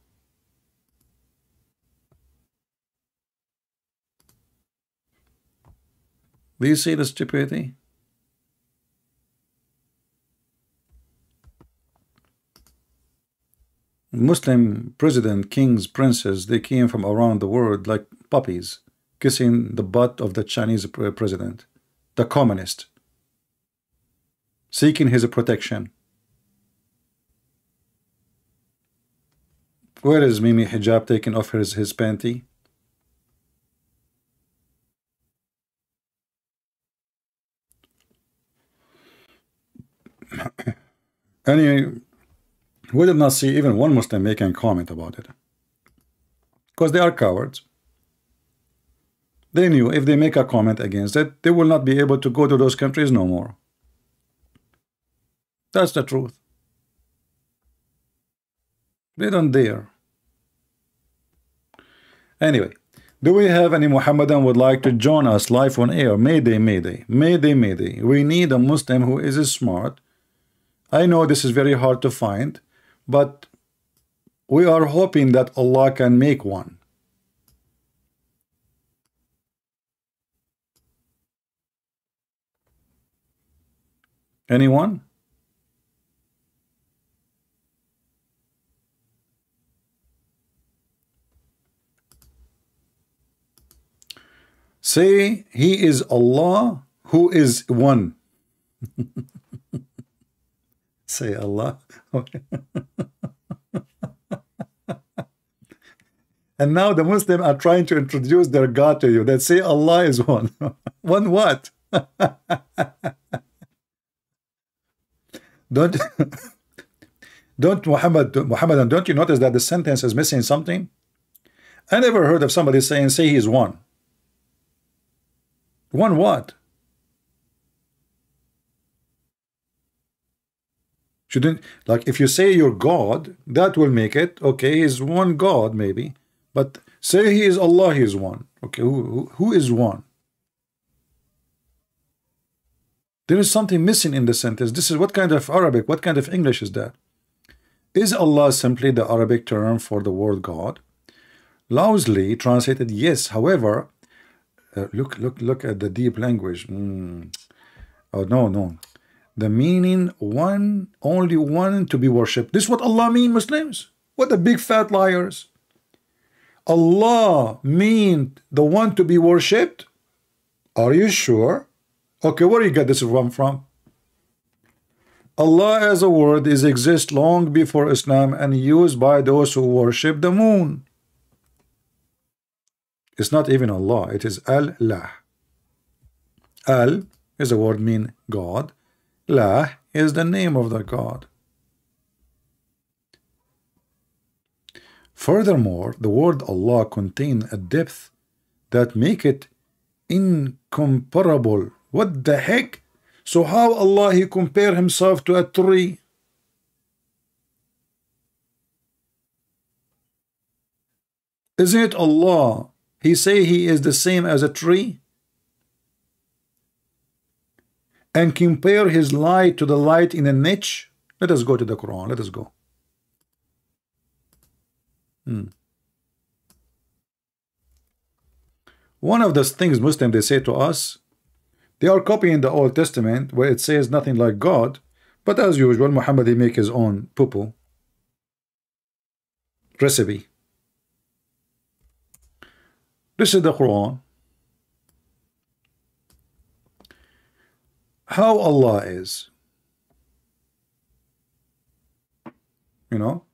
Do you see the stupidity? Muslim president, kings, princes, they came from around the world like puppies, kissing the butt of the Chinese president, the communist, seeking his protection. Where is Mimi Hijab taking off his panty? Anyway, we did not see even one Muslim making a comment about it, because they are cowards. They knew if they make a comment against it, they will not be able to go to those countries no more. That's the truth. They don't dare. Anyway, do we have any Muhammadan would like to join us live on air? Mayday, mayday, mayday, mayday. We need a Muslim who is smart. I know this is very hard to find, but we are hoping that Allah can make one. Anyone? Say he is Allah who is one. Say Allah. And now the Muslims are trying to introduce their God to you. That say Allah is one. One what? Don't Muhammadan, don't you notice that the sentence is missing something? I never heard of somebody saying, say he is one. One what? Shouldn't, like, if you say you're God, that will make it okay. He's one God, maybe, but say he is Allah, he is one. Okay, who is one? There is something missing in the sentence. This is what kind of Arabic, what kind of English is that? Is Allah simply the Arabic term for the word God? Loosely translated, yes. However, look at the deep language. Oh no. The meaning one, only one to be worshipped. This is what Allah mean, Muslims. What the big fat liars. Allah mean the one to be worshipped? Are you sure? Okay, where you get this from? Allah as a word is exist long before Islam and used by those who worship the moon. It's not even Allah, it is Al-Lah. Al is a word mean God. Lah is the name of the God. Furthermore, the word Allah contains a depth that make it incomparable. What the heck? So how Allah he compare himself to a tree? Isn't it Allah? He say he is the same as a tree? And compare his light to the light in a niche? Let us go to the Quran. Let us go. One of the things Muslims they say to us, they are copying the Old Testament where it says nothing like God, but as usual Muhammad he make his own poo-poo recipe. This is the Quran. How Allah is, you know,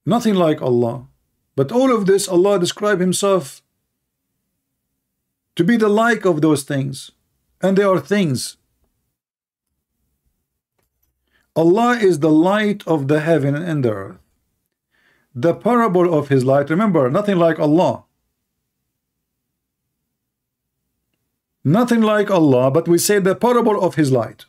nothing like Allah, but all of this Allah describe himself to be the like of those things, and they are things. Allah is the light of the heaven and the earth. The parable of his light, remember, nothing like Allah. Nothing like Allah, but we say the parable of his light.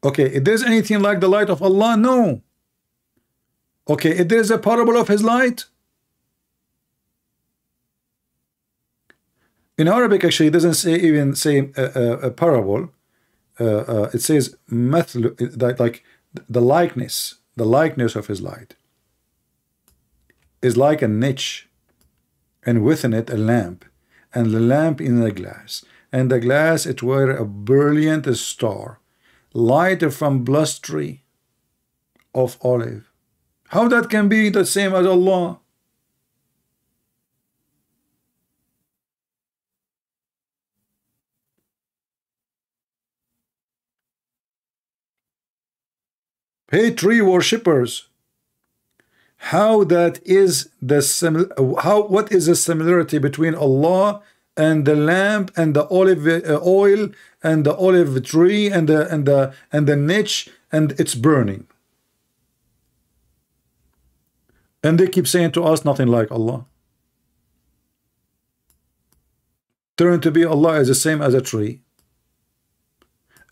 Okay, if there's anything like the light of Allah, no. Okay, if there's a parable of his light, in Arabic actually it doesn't say a parable. It says like the likeness of his light is like a niche, and within it a lamp, and the lamp in a glass, and the glass it were a brilliant star, light from blustery of olive. How that can be the same as Allah? Hey, tree worshippers, how that is the what is the similarity between Allah and the lamp and the olive oil and the olive tree and the niche, and it's burning? And they keep saying to us nothing like Allah. Turn to be Allah is the same as a tree.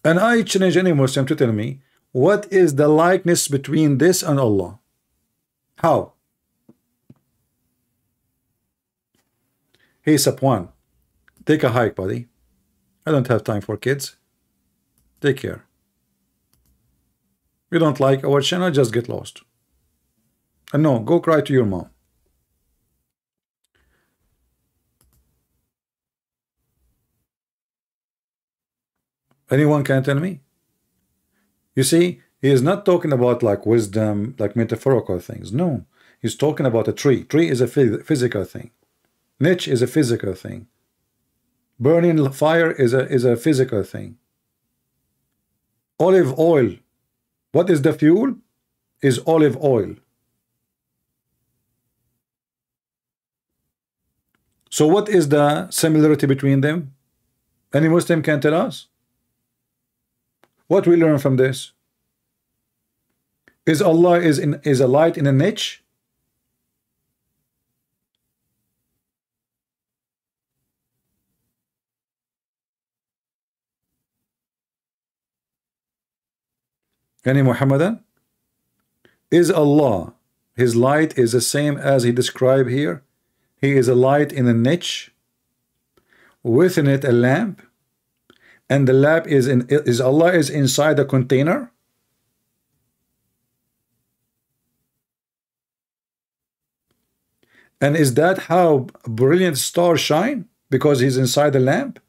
And I challenge any Muslim to tell me what is the likeness between this and Allah. How? Hey Sapwan, take a hike, buddy. I don't have time for kids. Take care. You don't like our channel, just get lost. And no, go cry to your mom. Anyone can tell me? You see, he is not talking about like wisdom, like metaphorical things. No, he's talking about a tree. Tree is a physical thing. Niche is a physical thing. Burning fire is a physical thing. Olive oil. What is the fuel? Is olive oil. So what is the similarity between them? Any Muslim can tell us? What we learn from this? Is Allah is a light in a niche? Any Muhammadan? Is Allah, his light is the same as he described here? He is a light in a niche, within it a lamp, and the lamp is Allah is inside a container. And is that how brilliant stars shine? Because he's inside the lamp?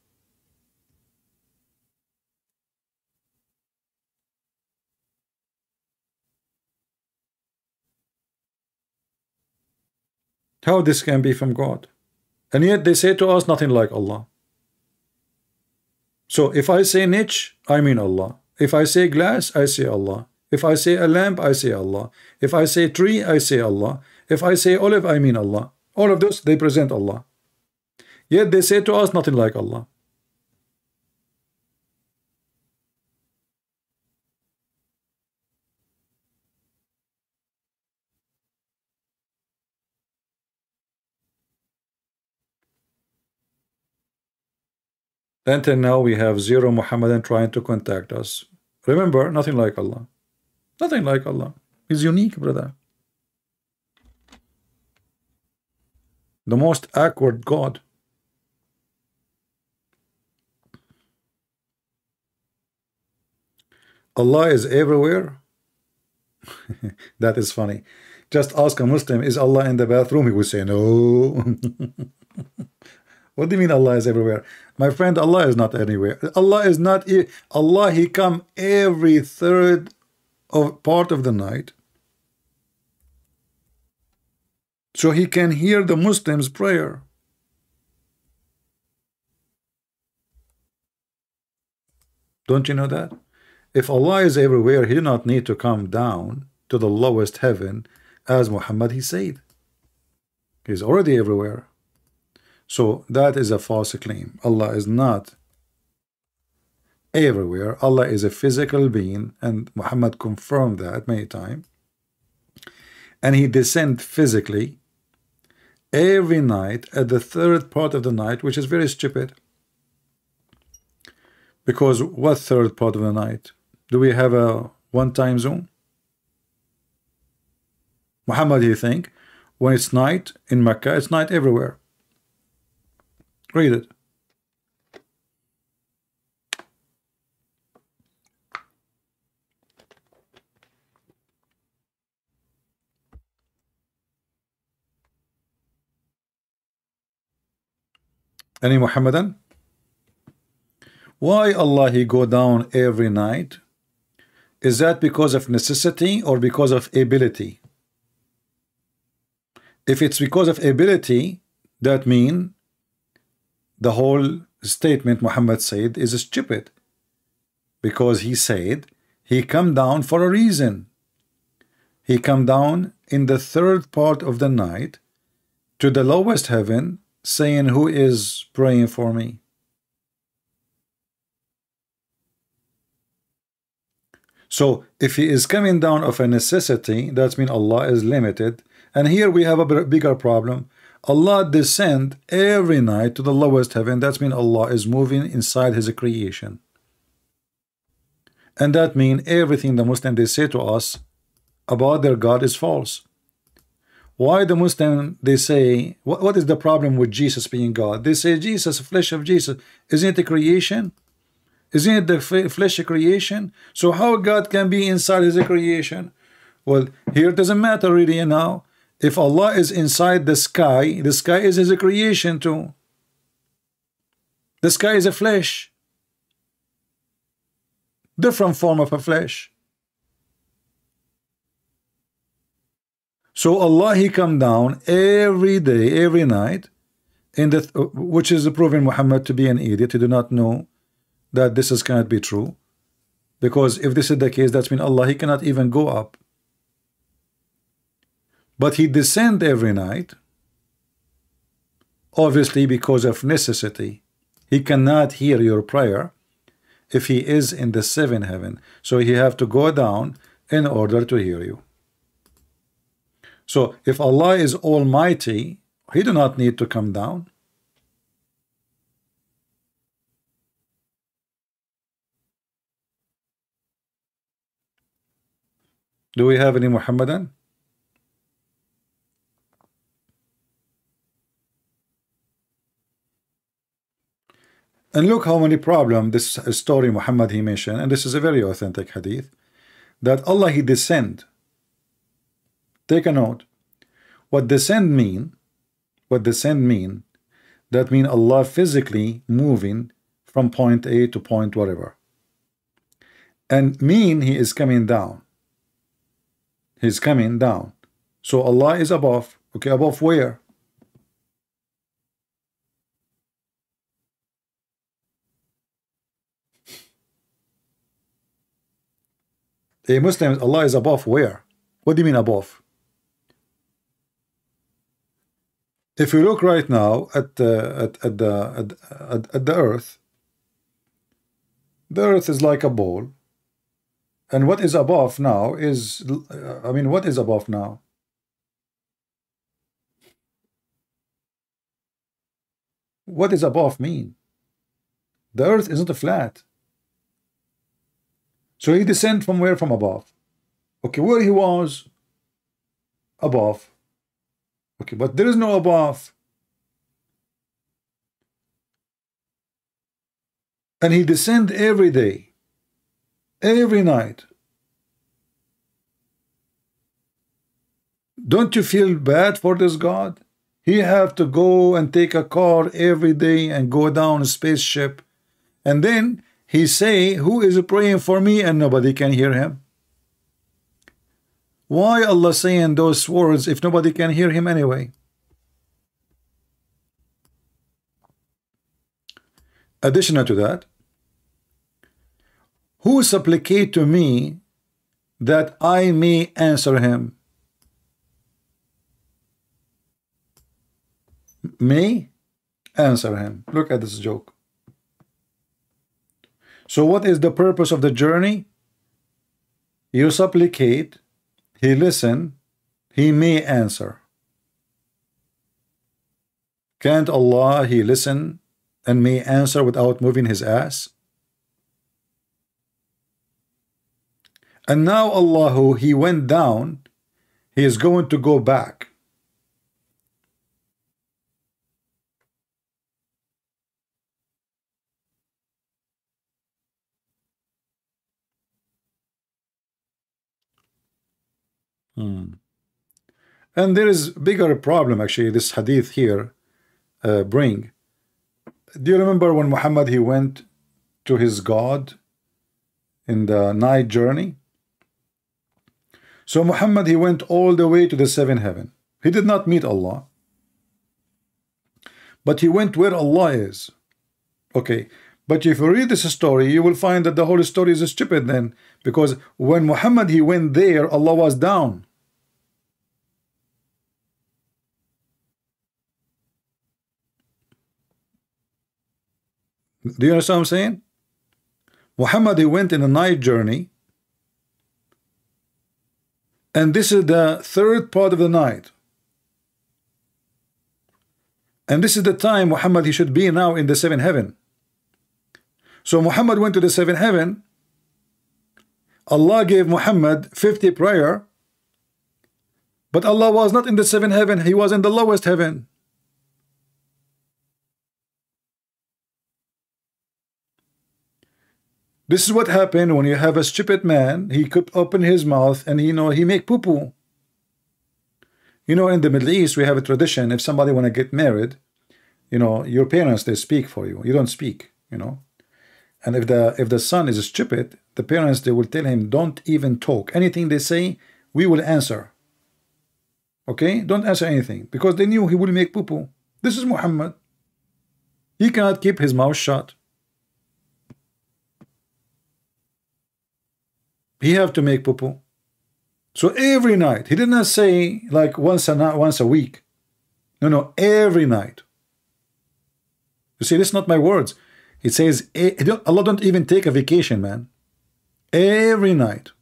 How this can be from God? And yet they say to us nothing like Allah. So if I say niche, I mean Allah. If I say glass, I say Allah. If I say a lamp, I say Allah. If I say tree, I say Allah. If I say olive, I mean Allah. All of those, they present Allah. Yet they say to us nothing like Allah. Until now, we have zero Muhammadan trying to contact us. Remember, nothing like Allah. Nothing like Allah. He's unique, brother. The most awkward God. Allah is everywhere. That is funny. Just ask a Muslim, is Allah in the bathroom? He would say no. What do you mean Allah is everywhere? My friend, Allah is not anywhere. Allah is not. Allah, he come every third of part of the night, so he can hear the Muslims' prayer. Don't you know that? If Allah is everywhere, he do not need to come down to the lowest heaven, as Muhammad he said. He's already everywhere. So that is a false claim. Allah is not everywhere. Allah is a physical being, and Muhammad confirmed that many times. And he descends physically every night at the third part of the night, which is very stupid. Because what third part of the night? Do we have a one time zone? Muhammad, you think when it's night in Mecca, it's night everywhere. Read it. Any Muhammadan? Why Allah he go down every night? Is that because of necessity or because of ability? If it's because of ability, that means the whole statement Muhammad said is stupid, because he said he come down for a reason. He come down in the third part of the night to the lowest heaven, saying, who is praying for me? So if he is coming down of a necessity, that means Allah is limited. And here we have a bigger problem. Allah descend every night to the lowest heaven. That means Allah is moving inside his creation. And that means everything the Muslim they say to us about their God is false. Why the Muslim they say, what is the problem with Jesus being God? They say Jesus, flesh of Jesus, isn't it a creation? Isn't it the flesh a creation? So how God can be inside his creation? Well, here it doesn't matter really now. If Allah is inside the sky is his creation too. The sky is a flesh. Different form of a flesh. So Allah he come down every day, every night, in the which is proving Muhammad to be an idiot. He do not know that this is cannot be true, because if this is the case, that means Allah he cannot even go up. But he descend every night, obviously because of necessity. He cannot hear your prayer if he is in the seventh heaven, so he have to go down in order to hear you. So if Allah is almighty, he do not need to come down. Do we have any Muhammadan? And look how many problems this story Muhammad he mentioned, and this is a very authentic hadith, that Allah he descend. Take a note. What descend mean? What descend mean? That mean Allah physically moving from point A to point whatever. And mean he is coming down. He's coming down. So Allah is above. Okay, above where? A Muslim, Allah is above where? What do you mean above? If you look right now at the earth, the earth is like a ball, and what is above now is, I mean, what is above now? What is above mean? The earth isn't flat. So he descended from where? From above. Okay, where he was? Above. Okay, but there is no above. And he descend every day, every night. Don't you feel bad for this God? He have to go and take a car every day and go down a spaceship, and then he say, who is praying for me, and nobody can hear him. Why Allah saying those words if nobody can hear him anyway? Additional to that, who supplicate to me that I may answer him? May answer him. Look at this joke. So what is the purpose of the journey? You supplicate, he listen, he may answer. Can't Allah he listen and may answer without moving his ass? And now Allahu, he went down, he is going to go back. And there is bigger problem actually this hadith here bring. Do you remember when Muhammad he went to his God in the night journey? So Muhammad he went all the way to the seventh heaven. He did not meet Allah, but he went where Allah is. Okay, but if you read this story, you will find that the whole story is stupid then, because when Muhammad he went there, Allah was down. Do you understand what I'm saying? Muhammad he went in a night journey, and this is the third part of the night, and this is the time Muhammad he should be now in the seventh heaven. So Muhammad went to the seventh heaven. Allah gave Muhammad 50 prayer, but Allah was not in the seventh heaven, he was in the lowest heaven. This is what happened when you have a stupid man. He could open his mouth and he make poo-poo. In the Middle East we have a tradition, if somebody want to get married, your parents they speak for you. You don't speak, And if the son is stupid, the parents they will tell him, don't even talk. Anything they say, we will answer. Okay? Don't answer anything, because they knew he will make poo-poo. This is Muhammad. He cannot keep his mouth shut. He have to make poo-poo. So every night, he did not say like once a week. No, every night. You see, this is not my words. It says Allah don't even take a vacation, man. Every night.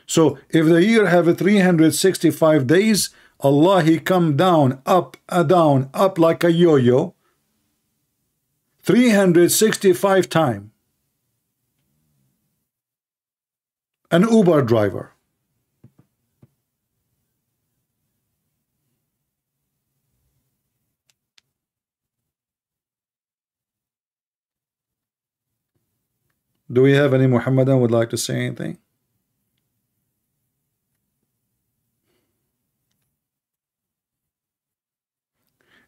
So if the year have 365 days, Allah he come down, up like a yo-yo 365 times. An Uber driver. Do we have any Muhammadan would like to say anything?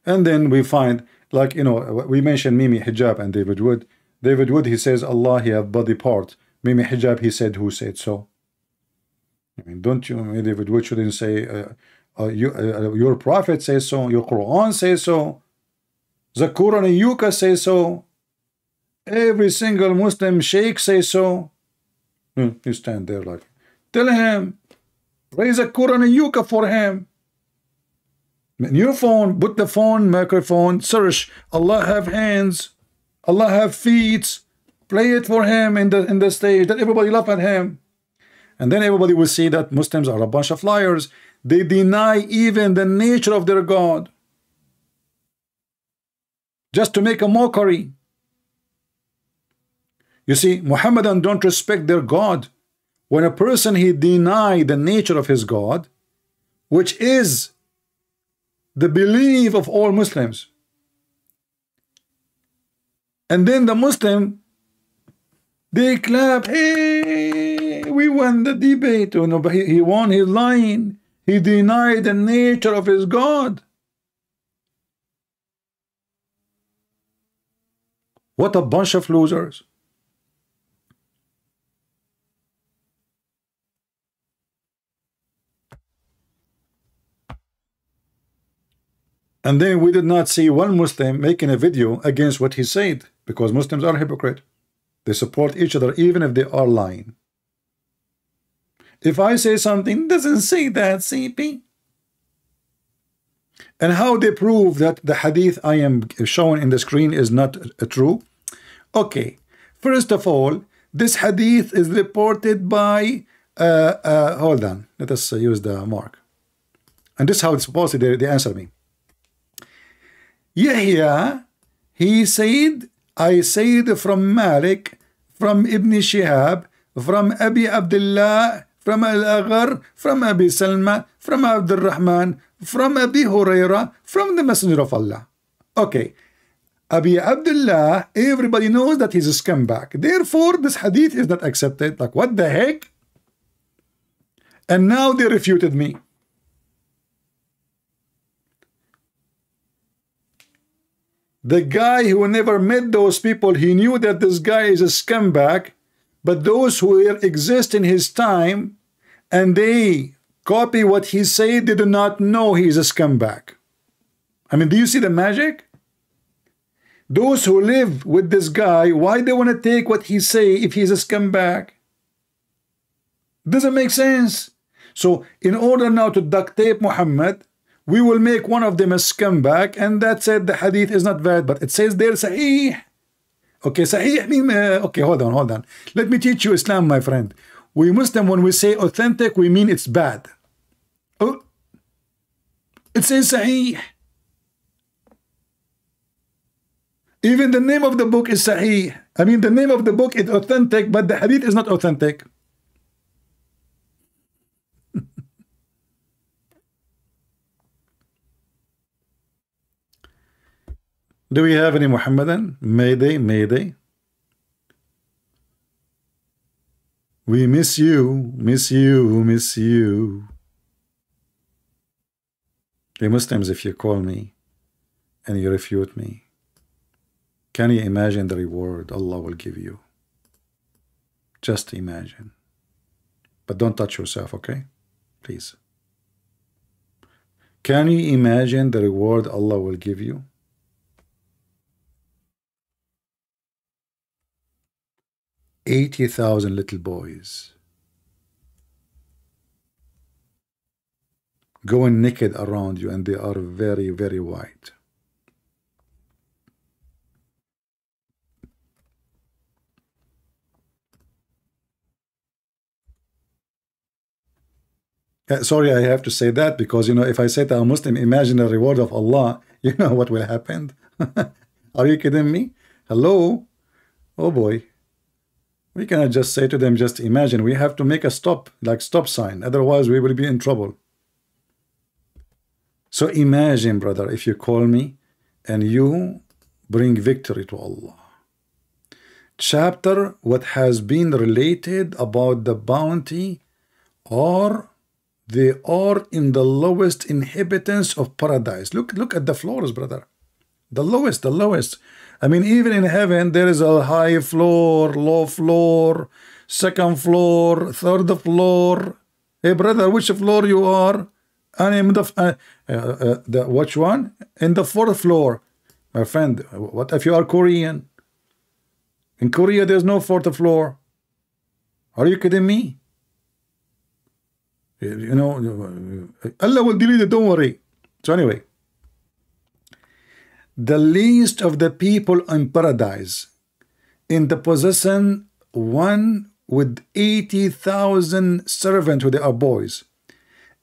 And then we find, like, we mentioned Mimi Hijab and David Wood. David Wood, he says, Allah, he have body part. Mimi Hijab, he said, who said so? I mean, don't you, David Wood shouldn't say, your prophet says so, your Quran says so, Zakur and Yuka says so, every single Muslim sheikh says so. You stand there like, tell him, raise a Quran and Yuka for him. In your phone, put the phone, microphone, search, Allah have hands, Allah have feet, play it for him in the stage, that everybody laugh at him. And then everybody will see that Muslims are a bunch of liars. They deny even the nature of their God, just to make a mockery. You see, Muhammadan don't respect their God. When a person he deny the nature of his God, which is the belief of all Muslims, and then the Muslim they clap, hey, we won the debate. Oh, no, but he won his line. He denied the nature of his God. What a bunch of losers. And then we did not see one Muslim making a video against what he said, because Muslims are hypocrite. They support each other even if they are lying. If I say something, doesn't say that, CP. And how they prove that the hadith I am showing in the screen is not true? Okay, first of all, this hadith is reported by, hold on, let us use the mark. And this is how it's supposed to, they answer me. Yahya, he said, I said from Malik, from Ibn Shihab, from Abi Abdullah, from Al-Aghar, from Abi Salma, from Abdul Rahman, from Abi Huraira, from the Messenger of Allah. Okay, Abi Abdullah, everybody knows that he's a scumbag. Therefore, this hadith is not accepted. Like, what the heck? And now they refuted me. The guy who never met those people, he knew that this guy is a scumbag, but those who exist in his time and they copy what he said, they do not know he is a scumbag. I mean, do you see the magic? Those who live with this guy, why they want to take what he say if he's a scumbag? Doesn't make sense. So in order now to duct tape Muhammad, we will make one of them a scumbag, and that's it. The hadith is not valid, but it says there sahih. Okay, sahih mean, okay, hold on. Let me teach you Islam, my friend. We Muslim, when we say authentic, we mean it's bad. Oh, it says sahih. Even the name of the book is sahih. I mean, the name of the book is authentic, but the hadith is not authentic. Do we have any Muhammadan? Mayday, Mayday. We miss you, miss you, miss you. The Muslims, if you call me and you refute me, can you imagine the reward Allah will give you? Just imagine. But don't touch yourself, okay? Please. Can you imagine the reward Allah will give you? 80,000 little boys going naked around you, and they are very, very white. Sorry, I have to say that because, you know, if I say to a Muslim, imagine the reward of Allah, you know what will happen? Are you kidding me? Hello? Oh boy. We cannot just say to them, just imagine. We have to make a stop, like stop sign. Otherwise, we will be in trouble. So imagine, brother, if you call me and you bring victory to Allah. Chapter what has been related about the bounty, or they are in the lowest inhabitants of paradise. Look at the floors, brother. The lowest. I mean, even in heaven, there is a high floor, low floor, second floor, third floor. Hey, brother, which floor you are? I am the which one? In the fourth floor. My friend, what if you are Korean? In Korea, there's no fourth floor. Are you kidding me? You know, Allah will delete it, don't worry. So anyway, the least of the people in paradise, in the possession one with 80,000 servants who they are boys,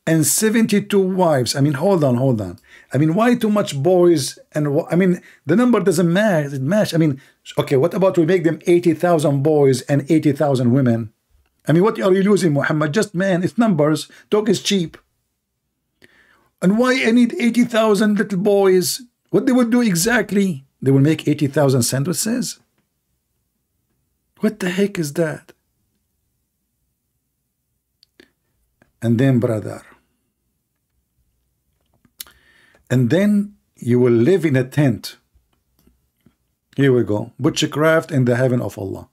and 72 wives. I mean, hold on. I mean, why too much boys? And I mean, the number doesn't match. I mean, okay, what about we make them 80,000 boys and 80,000 women? I mean, what are you losing, Muhammad? Just man, it's numbers. Talk is cheap. And why I need 80,000 little boys? What they will do exactly? They will make 80,000 sandwiches? What the heck is that? And then, brother, and then you will live in a tent. Here we go. Butchercraft in the heaven of Allah.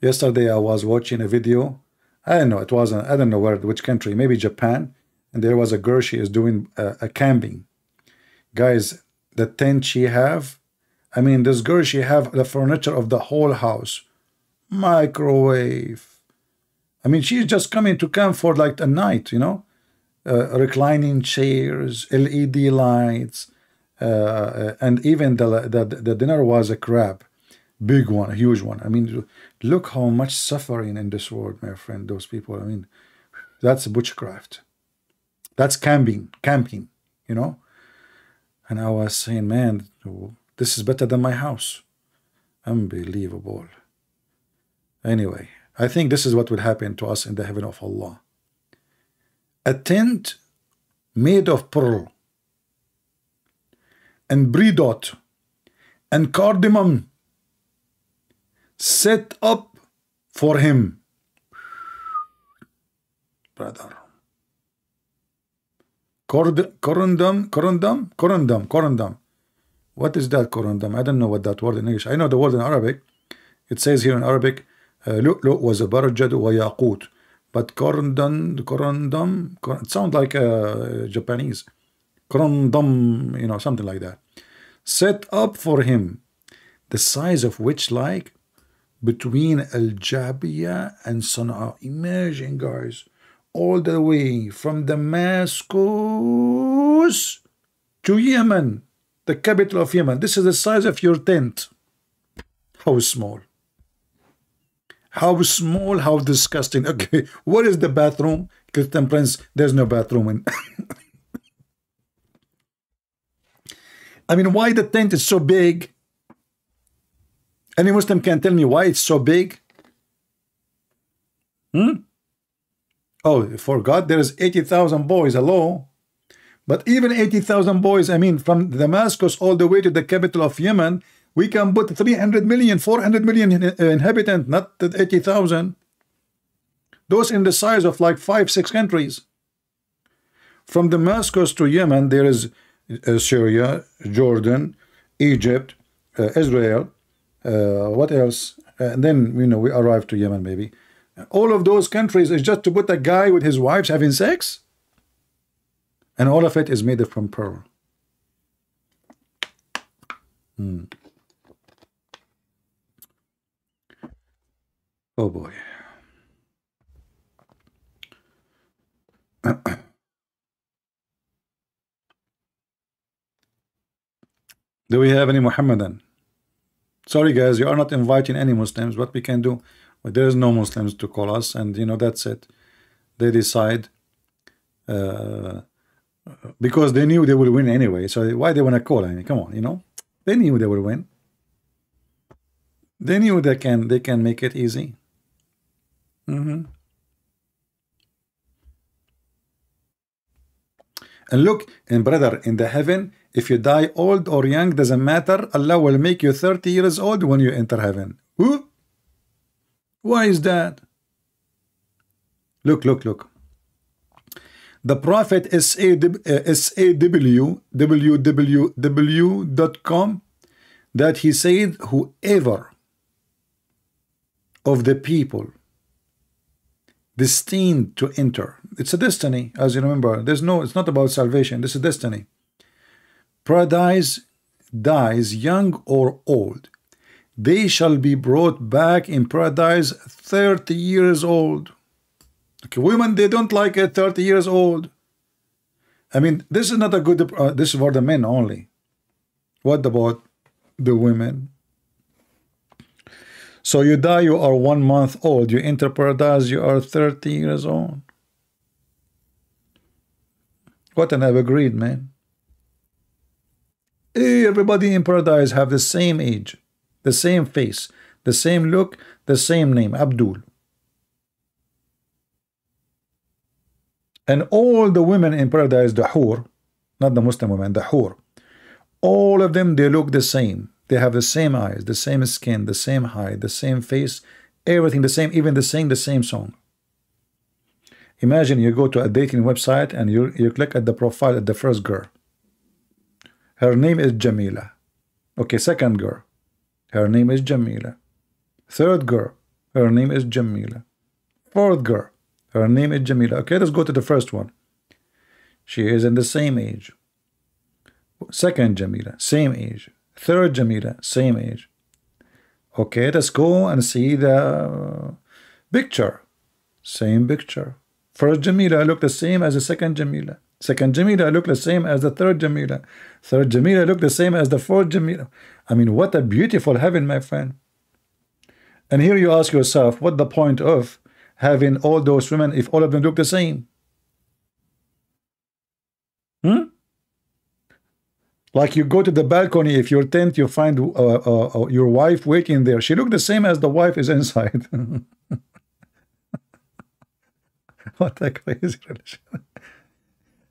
Yesterday I was watching a video. I don't know, it was I don't know which country, maybe Japan. And there was a girl, she is doing a camping. Guys, the tent she have, I mean, this girl, she have the furniture of the whole house. Microwave. I mean, she's just coming to camp for like a night, you know. Reclining chairs, LED lights, and even the dinner was a crab. Big one, a huge one. I mean, look how much suffering in this world, my friend, those people. I mean, that's butchcraft. That's camping, you know. And I was saying, man, this is better than my house. Unbelievable. Anyway, I think this is what will happen to us in the heaven of Allah. A tent made of pearl and bridot and cardamom set up for him. Brother. Corundum. What is that corundum? I don't know what that word in English. I know the word in Arabic. It says here in Arabic, lu'lu' was a barjad wa yaqut. But corundum, it sounds like Japanese. Corundum, you know, something like that. Set up for him, the size of which like between Al-Jabiya and Sana'a. Imagine, guys, all the way from Damascus to Yemen, the capital of Yemen. This is the size of your tent. How small. How small, how disgusting. Okay, what is the bathroom? Christian Prince, there's no bathroom in. I mean, why the tent is so big? Any Muslim can tell me why it's so big? Oh, for God, there is 80,000 boys, hello. But even 80,000 boys, I mean, from Damascus all the way to the capital of Yemen, we can put 300 million, 400 million inhabitants, not 80,000. Those in the size of like 5-6 countries. From Damascus to Yemen, there is Syria, Jordan, Egypt, Israel, what else? And then, you know, we arrive to Yemen maybe. All of those countries is just to put a guy with his wives having sex? And all of it is made from pearl. Oh boy. Do we have any Muhammadan? Sorry guys, you are not inviting any Muslims. What we can do? Well, there is no Muslims to call us, and you know, that's it. They decide because they knew they will win anyway. So why they want to call? I mean, come on, you know, they knew they will win. They knew they can make it easy. And look, and brother, in the heaven, if you die old or young, doesn't matter. Allah will make you 30 years old when you enter heaven. Who? Why is that? Look. The Prophet SAW.com, that he said, whoever of the people destined to enter, it's a destiny, as you remember, it's not about salvation, this is destiny. Paradise, dies young or old, they shall be brought back in paradise 30 years old. Okay, women, they don't like it 30 years old. I mean, this is not a good, this is for the men only. What about the women? So you die, you are 1 month old, you enter paradise, you are 30 years old. What an I've agreed, man. Everybody in paradise have the same age, the same face, the same look, the same name, Abdul. And all the women in paradise, the hur, not the Muslim women, the hur, all of them, they look the same. They have the same eyes, the same skin, the same height, the same face, everything the same, even they sing the same song. Imagine you go to a dating website and you click at the profile at the first girl. Her name is Jamila. Okay, second girl. Her name is Jamila. Third girl. Her name is Jamila. Fourth girl. Her name is Jamila. Okay, let's go to the first one. She is in the same age. Second Jamila, same age. Third Jamila, same age. Okay, let's go and see the picture. Same picture. First Jamila look the same as the second Jamila. Second Jamila look the same as the third Jamila. Third Jamila look the same as the fourth Jamila. I mean, what a beautiful heaven, my friend. And here you ask yourself, what the point of having all those women if all of them look the same? Like you go to the balcony, if your tent, you find your wife waiting there. She looked the same as the wife is inside. What a crazy religion.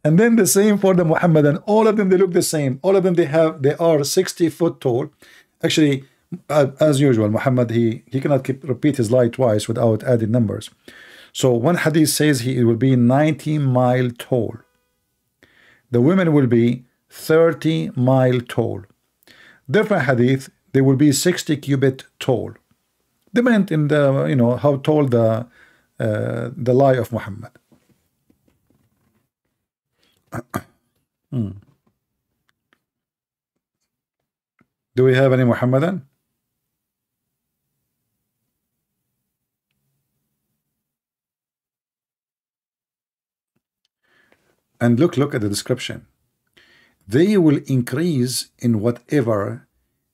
And then the same for the Muhammadan. All of them, they look the same. All of them, they are 60 foot tall. Actually, as usual, Muhammad, he cannot repeat his lie twice without adding numbers. So one hadith says he will be 90-mile tall. The women will be 30-mile tall. Different hadith, they will be 60 cubit tall. Depending in the, you know, how tall the lie of Muhammad. Do we have any Muhammadan? And look at the description. They will increase in whatever,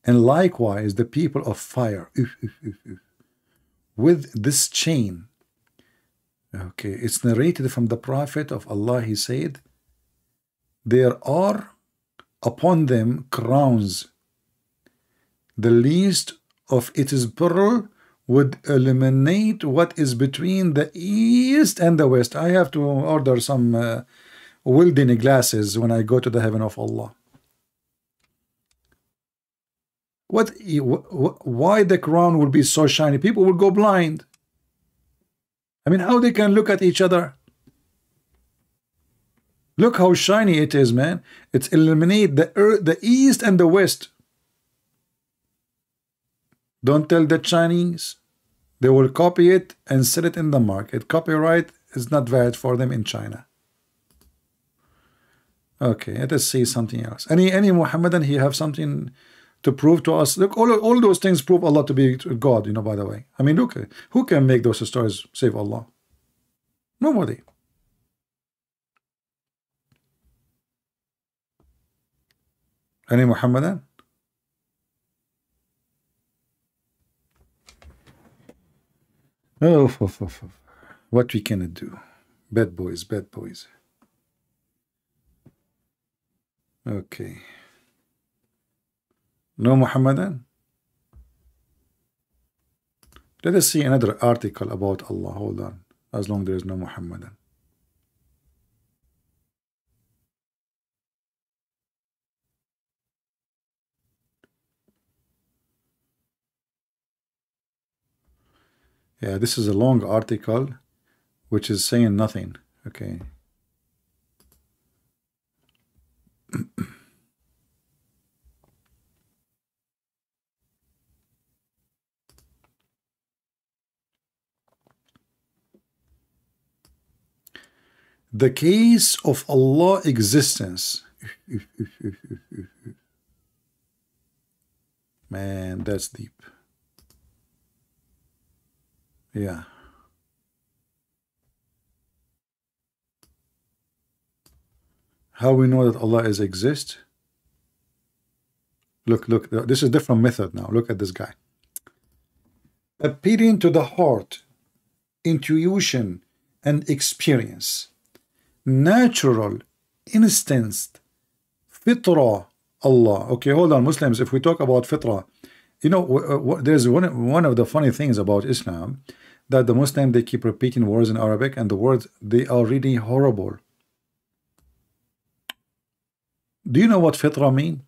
and likewise the people of fire. With this chain. Okay, it's narrated from the Prophet of Allah. He said, there are upon them crowns. The least of it is pearl would eliminate what is between the east and the west. I have to order some Wilding glasses when I go to the heaven of Allah. Why the crown will be so shiny? People will go blind. I mean, how they can look at each other? Look how shiny it is, man. It's eliminate the earth, the east and the west. Don't tell the Chinese. They will copy it and sell it in the market. Copyright is not valid for them in China. Okay, let us see something else. Any Muhammadan, he have something to prove to us? Look, all those things prove Allah to be God, you know, by the way. I mean, look, who can make those stories save Allah? Nobody. Any Muhammadan? Oh, what we cannot do. Bad boys, bad boys. Okay. No Muhammadan? Let us see another article about Allah. Hold on. As long as there is no Muhammadan. Yeah, this is a long article which is saying nothing. Okay. The case of Allah existence. Man, that's deep. Yeah. How we know that Allah is exist? Look, this is different method now. Look at this guy. Appealing to the heart, intuition, and experience. Natural, instinct, fitra, Allah. Okay, hold on, Muslims. If we talk about fitra, you know, there's one of the funny things about Islam, that the Muslim, they keep repeating words in Arabic, and the words, they are really horrible. Do you know what fitra mean?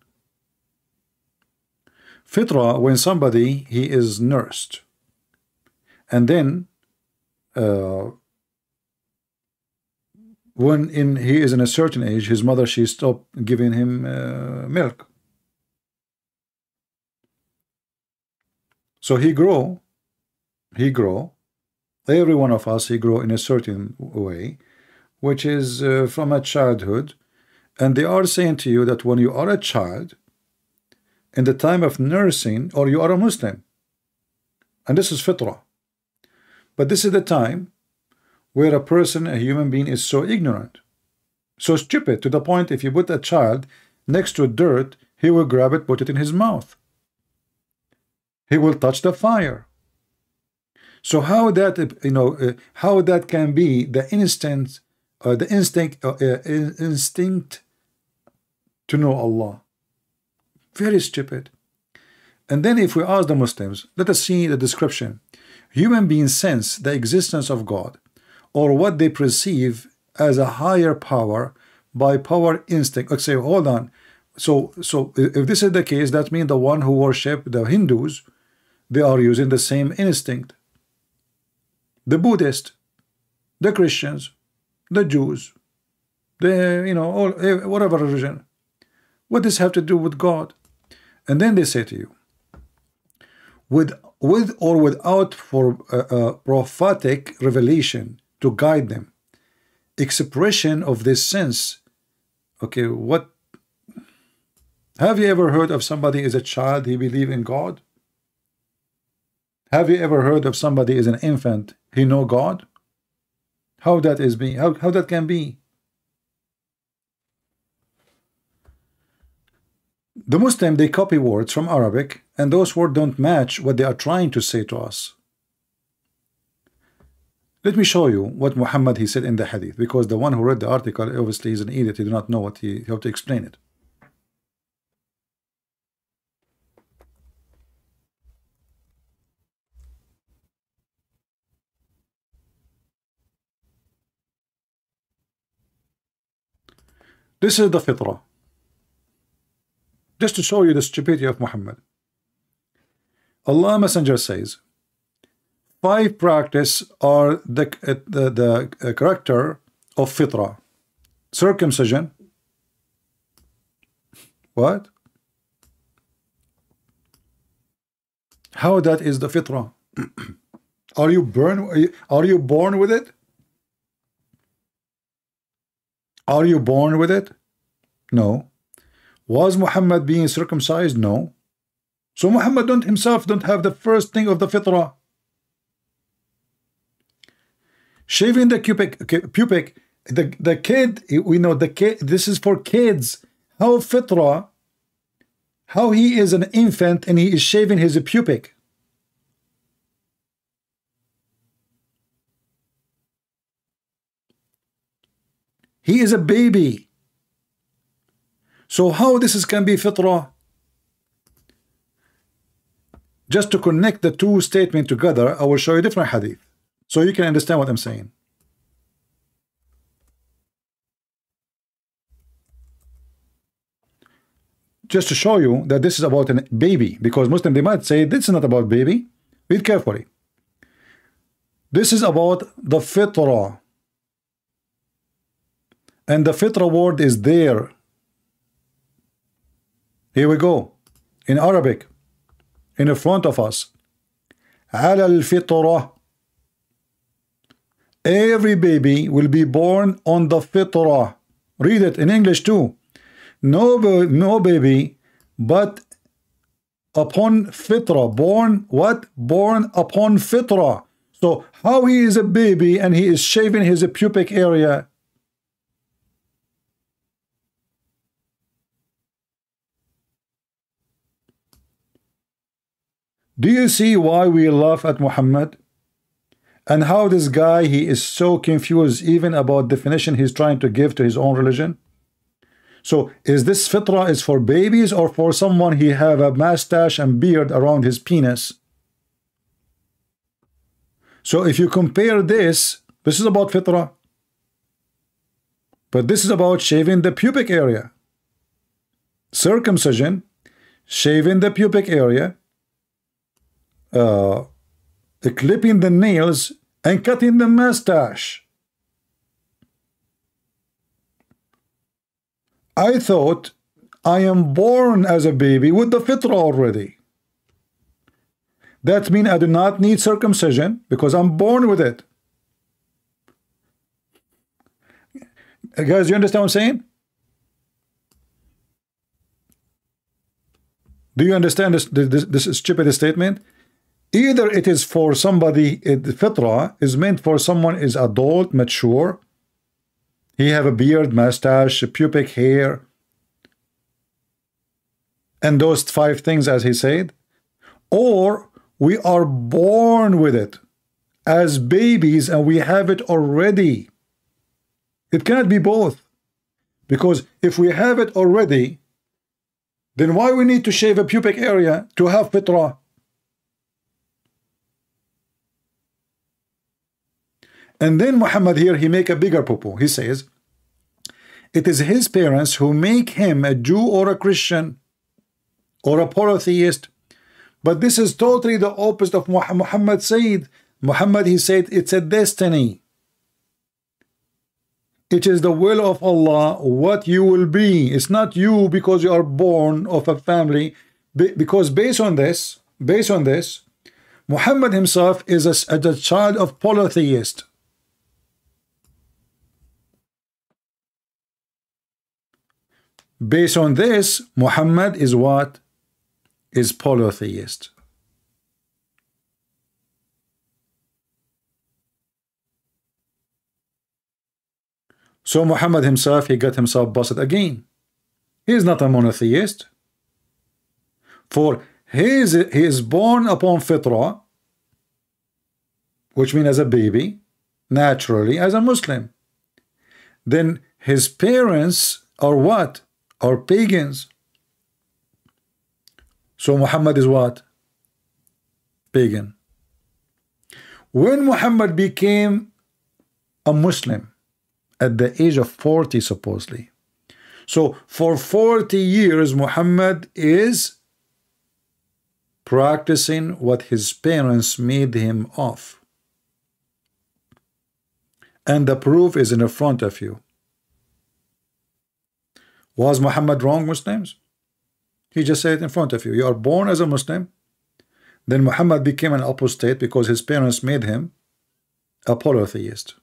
Fitra, when somebody, he is nursed, and then when he is in a certain age, his mother, she stopped giving him milk. So he grow, every one of us, he grow in a certain way, which is from a childhood. And they are saying to you that when you are a child, in the time of nursing, or you are a Muslim, and this is fitrah, but this is the time where a person, a human being, is so ignorant, so stupid, to the point if you put a child next to dirt, he will grab it, put it in his mouth. He will touch the fire. So how that, you know, how that can be the instinct to know Allah? Very stupid. And then if we ask the Muslims, let us see the description. Human beings sense the existence of God, or what they perceive as a higher power, by power instinct. Let's say, hold on. So if this is the case, that means the one who worship the Hindus, they are using the same instinct. The Buddhists, the Christians, the Jews, the all whatever religion. What does this have to do with God? And then they say to you, with or without for prophetic revelation to guide them, expression of this sense. Okay, what have you ever heard of somebody as a child he believe in God? Have you ever heard of somebody as an infant he know God? How that is being how that can be? The Muslim, they copy words from Arabic, and those words don't match what they are trying to say to us. Let me show you what Muhammad he said in the hadith, because the one who read the article obviously is an idiot. He did not know how to explain it. This is the fitrah. Just to show you the stupidity of Muhammad. Allah Messenger says, 5 practice are the character of fitrah. Circumcision. What? How that is the fitrah? Are you born with it? Are you born with it? No. Was Muhammad being circumcised? No. So Muhammad himself don't have the first thing of the fitrah. Shaving the pubic, the kid, we know the kid, this is for kids. How fitrah, how he is an infant and he is shaving his pubic. He is a baby. So how this can be fitrah? Just to connect the two statements together, I will show you a different hadith, so you can understand what I'm saying. Just to show you that this is about a baby, because Muslim, they might say this is not about baby. Read carefully. This is about the fitrah. And the fitrah word is there. Here we go. In Arabic. In the front of us. على الفطرة. Every baby will be born on the fitrah. Read it in English too. No baby but upon fitrah. Born what? Born upon fitrah. So how he is a baby and he is shaving his pubic area? Do you see why we laugh at Muhammad? And how this guy, he is so confused even about definition he's trying to give to his own religion? So is this fitrah is for babies or for someone he have a mustache and beard around his penis? So if you compare this is about fitrah. But this is about shaving the pubic area. Circumcision, shaving the pubic area, clipping the nails and cutting the mustache. I thought I am born as a baby with the fitrah already. That means I do not need circumcision because I'm born with it. Guys, you understand what I'm saying? Do you understand this stupid statement? Either it is for somebody, the fitrah is meant for someone is adult, mature. He have a beard, mustache, pubic hair. And those 5 things as he said. Or we are born with it as babies and we have it already. It cannot be both. Because if we have it already, Then why we need to shave a pubic area to have fitrah? And then Muhammad here, he make a bigger poo-poo. He says, it is his parents who make him a Jew or a Christian or a polytheist. But this is totally the opposite of what Muhammad said. Muhammad, he said, it's a destiny. It is the will of Allah what you will be. It's not you because you are born of a family. Because based on this, Muhammad himself is a child of polytheist. Based on this, Muhammad is what? Is polytheist. So Muhammad himself, he got himself busted again. He is not a monotheist. For he is born upon fitrah, which means as a baby, naturally as a Muslim. Then his parents are what? Are pagans. So Muhammad is what? Pagan. When Muhammad became a Muslim at the age of 40 supposedly, so for 40 years Muhammad is practicing what his parents made him of, and the proof is in front of you. Was Muhammad wrong, Muslims? He just said it in front of you. You are born as a Muslim. Then Muhammad became an apostate because his parents made him a polytheist.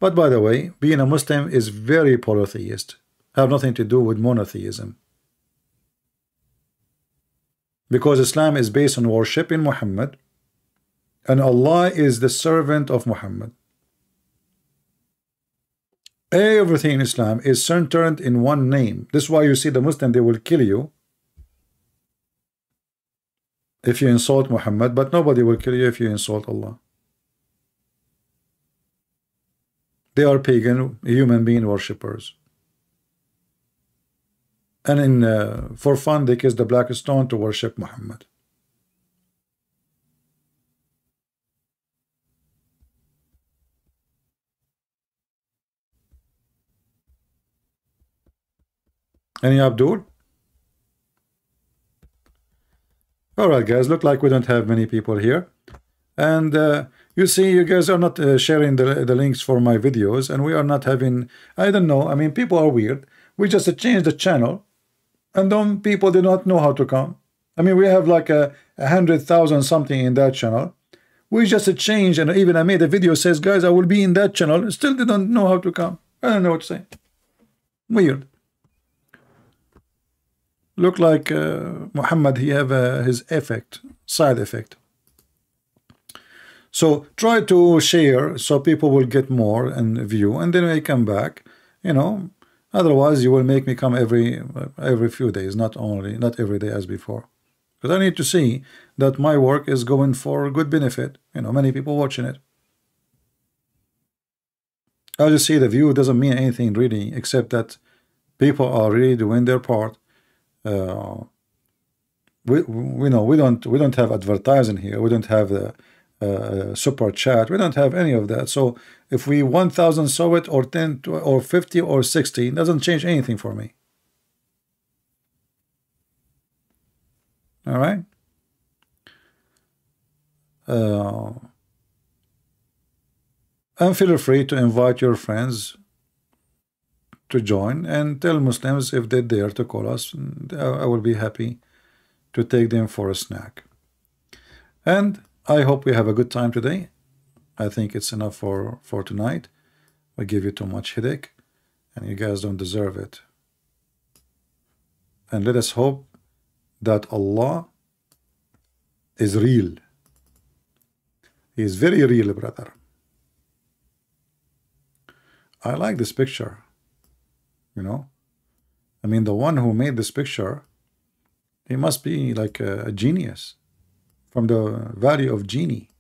But by the way, being a Muslim is very polytheist. Have nothing to do with monotheism. Because Islam is based on worshiping Muhammad, and Allah is the servant of Muhammad. Everything in Islam is centered in one name. This is why you see the Muslim, they will kill you if you insult Muhammad, but nobody will kill you if you insult Allah. They are pagan human being worshippers. And for fun they kiss the black stone to worship Muhammad. Any Abdul? Alright guys, look like we don't have many people here. And you see, you guys are not sharing the links for my videos, and we are not having, I don't know, I mean, people are weird. We just changed the channel, and then people do not know how to come. I mean, we have like 100,000 something in that channel. We just changed, and even I made a video says, guys, I will be in that channel. Still they don't know how to come. I don't know what to say. Weird. Look like Muhammad, he have his side effect. So try to share so people will get more and view, and then I come back, you know. Otherwise you will make me come every few days, not every day as before, because I need to see that my work is going for good benefit, you know, many people watching it. I just see the view doesn't mean anything really, except that people are really doing their part. We know we don't have advertising here. We don't have the super chat. We don't have any of that. So if we 1,000 saw it, or 10 or 50 or 60, it doesn't change anything for me. All right. And feel free to invite your friends to join, and tell Muslims if they dare to call us. I will be happy to take them for a snack. And I hope we have a good time today. I think it's enough for tonight. I give you too much headache, and you guys don't deserve it. And let us hope that Allah is real. He is very real, brother. I like this picture. You know, I mean, the one who made this picture, he must be like a genius from the Valley of Genie.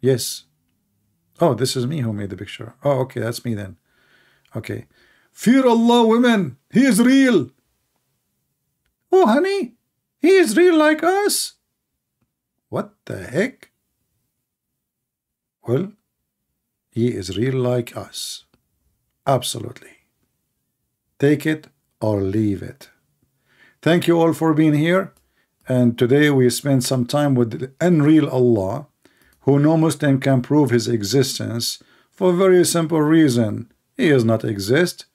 Yes. Oh, this is me who made the picture. Oh, okay, that's me then. Okay. Fear Allah, women. He is real. Oh, honey, he is real like us. What the heck? Well, he is real like us. Absolutely. Take it or leave it. Thank you all for being here. And today we spent some time with the unreal Allah, who no Muslim can prove his existence for a very simple reason. He does not exist.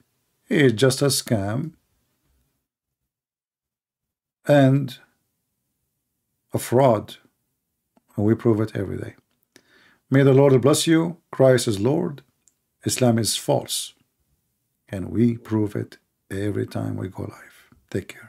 He is just a scam and a fraud. And we prove it every day. May the Lord bless you. Christ is Lord. Islam is false. And we prove it every time we go live. Take care.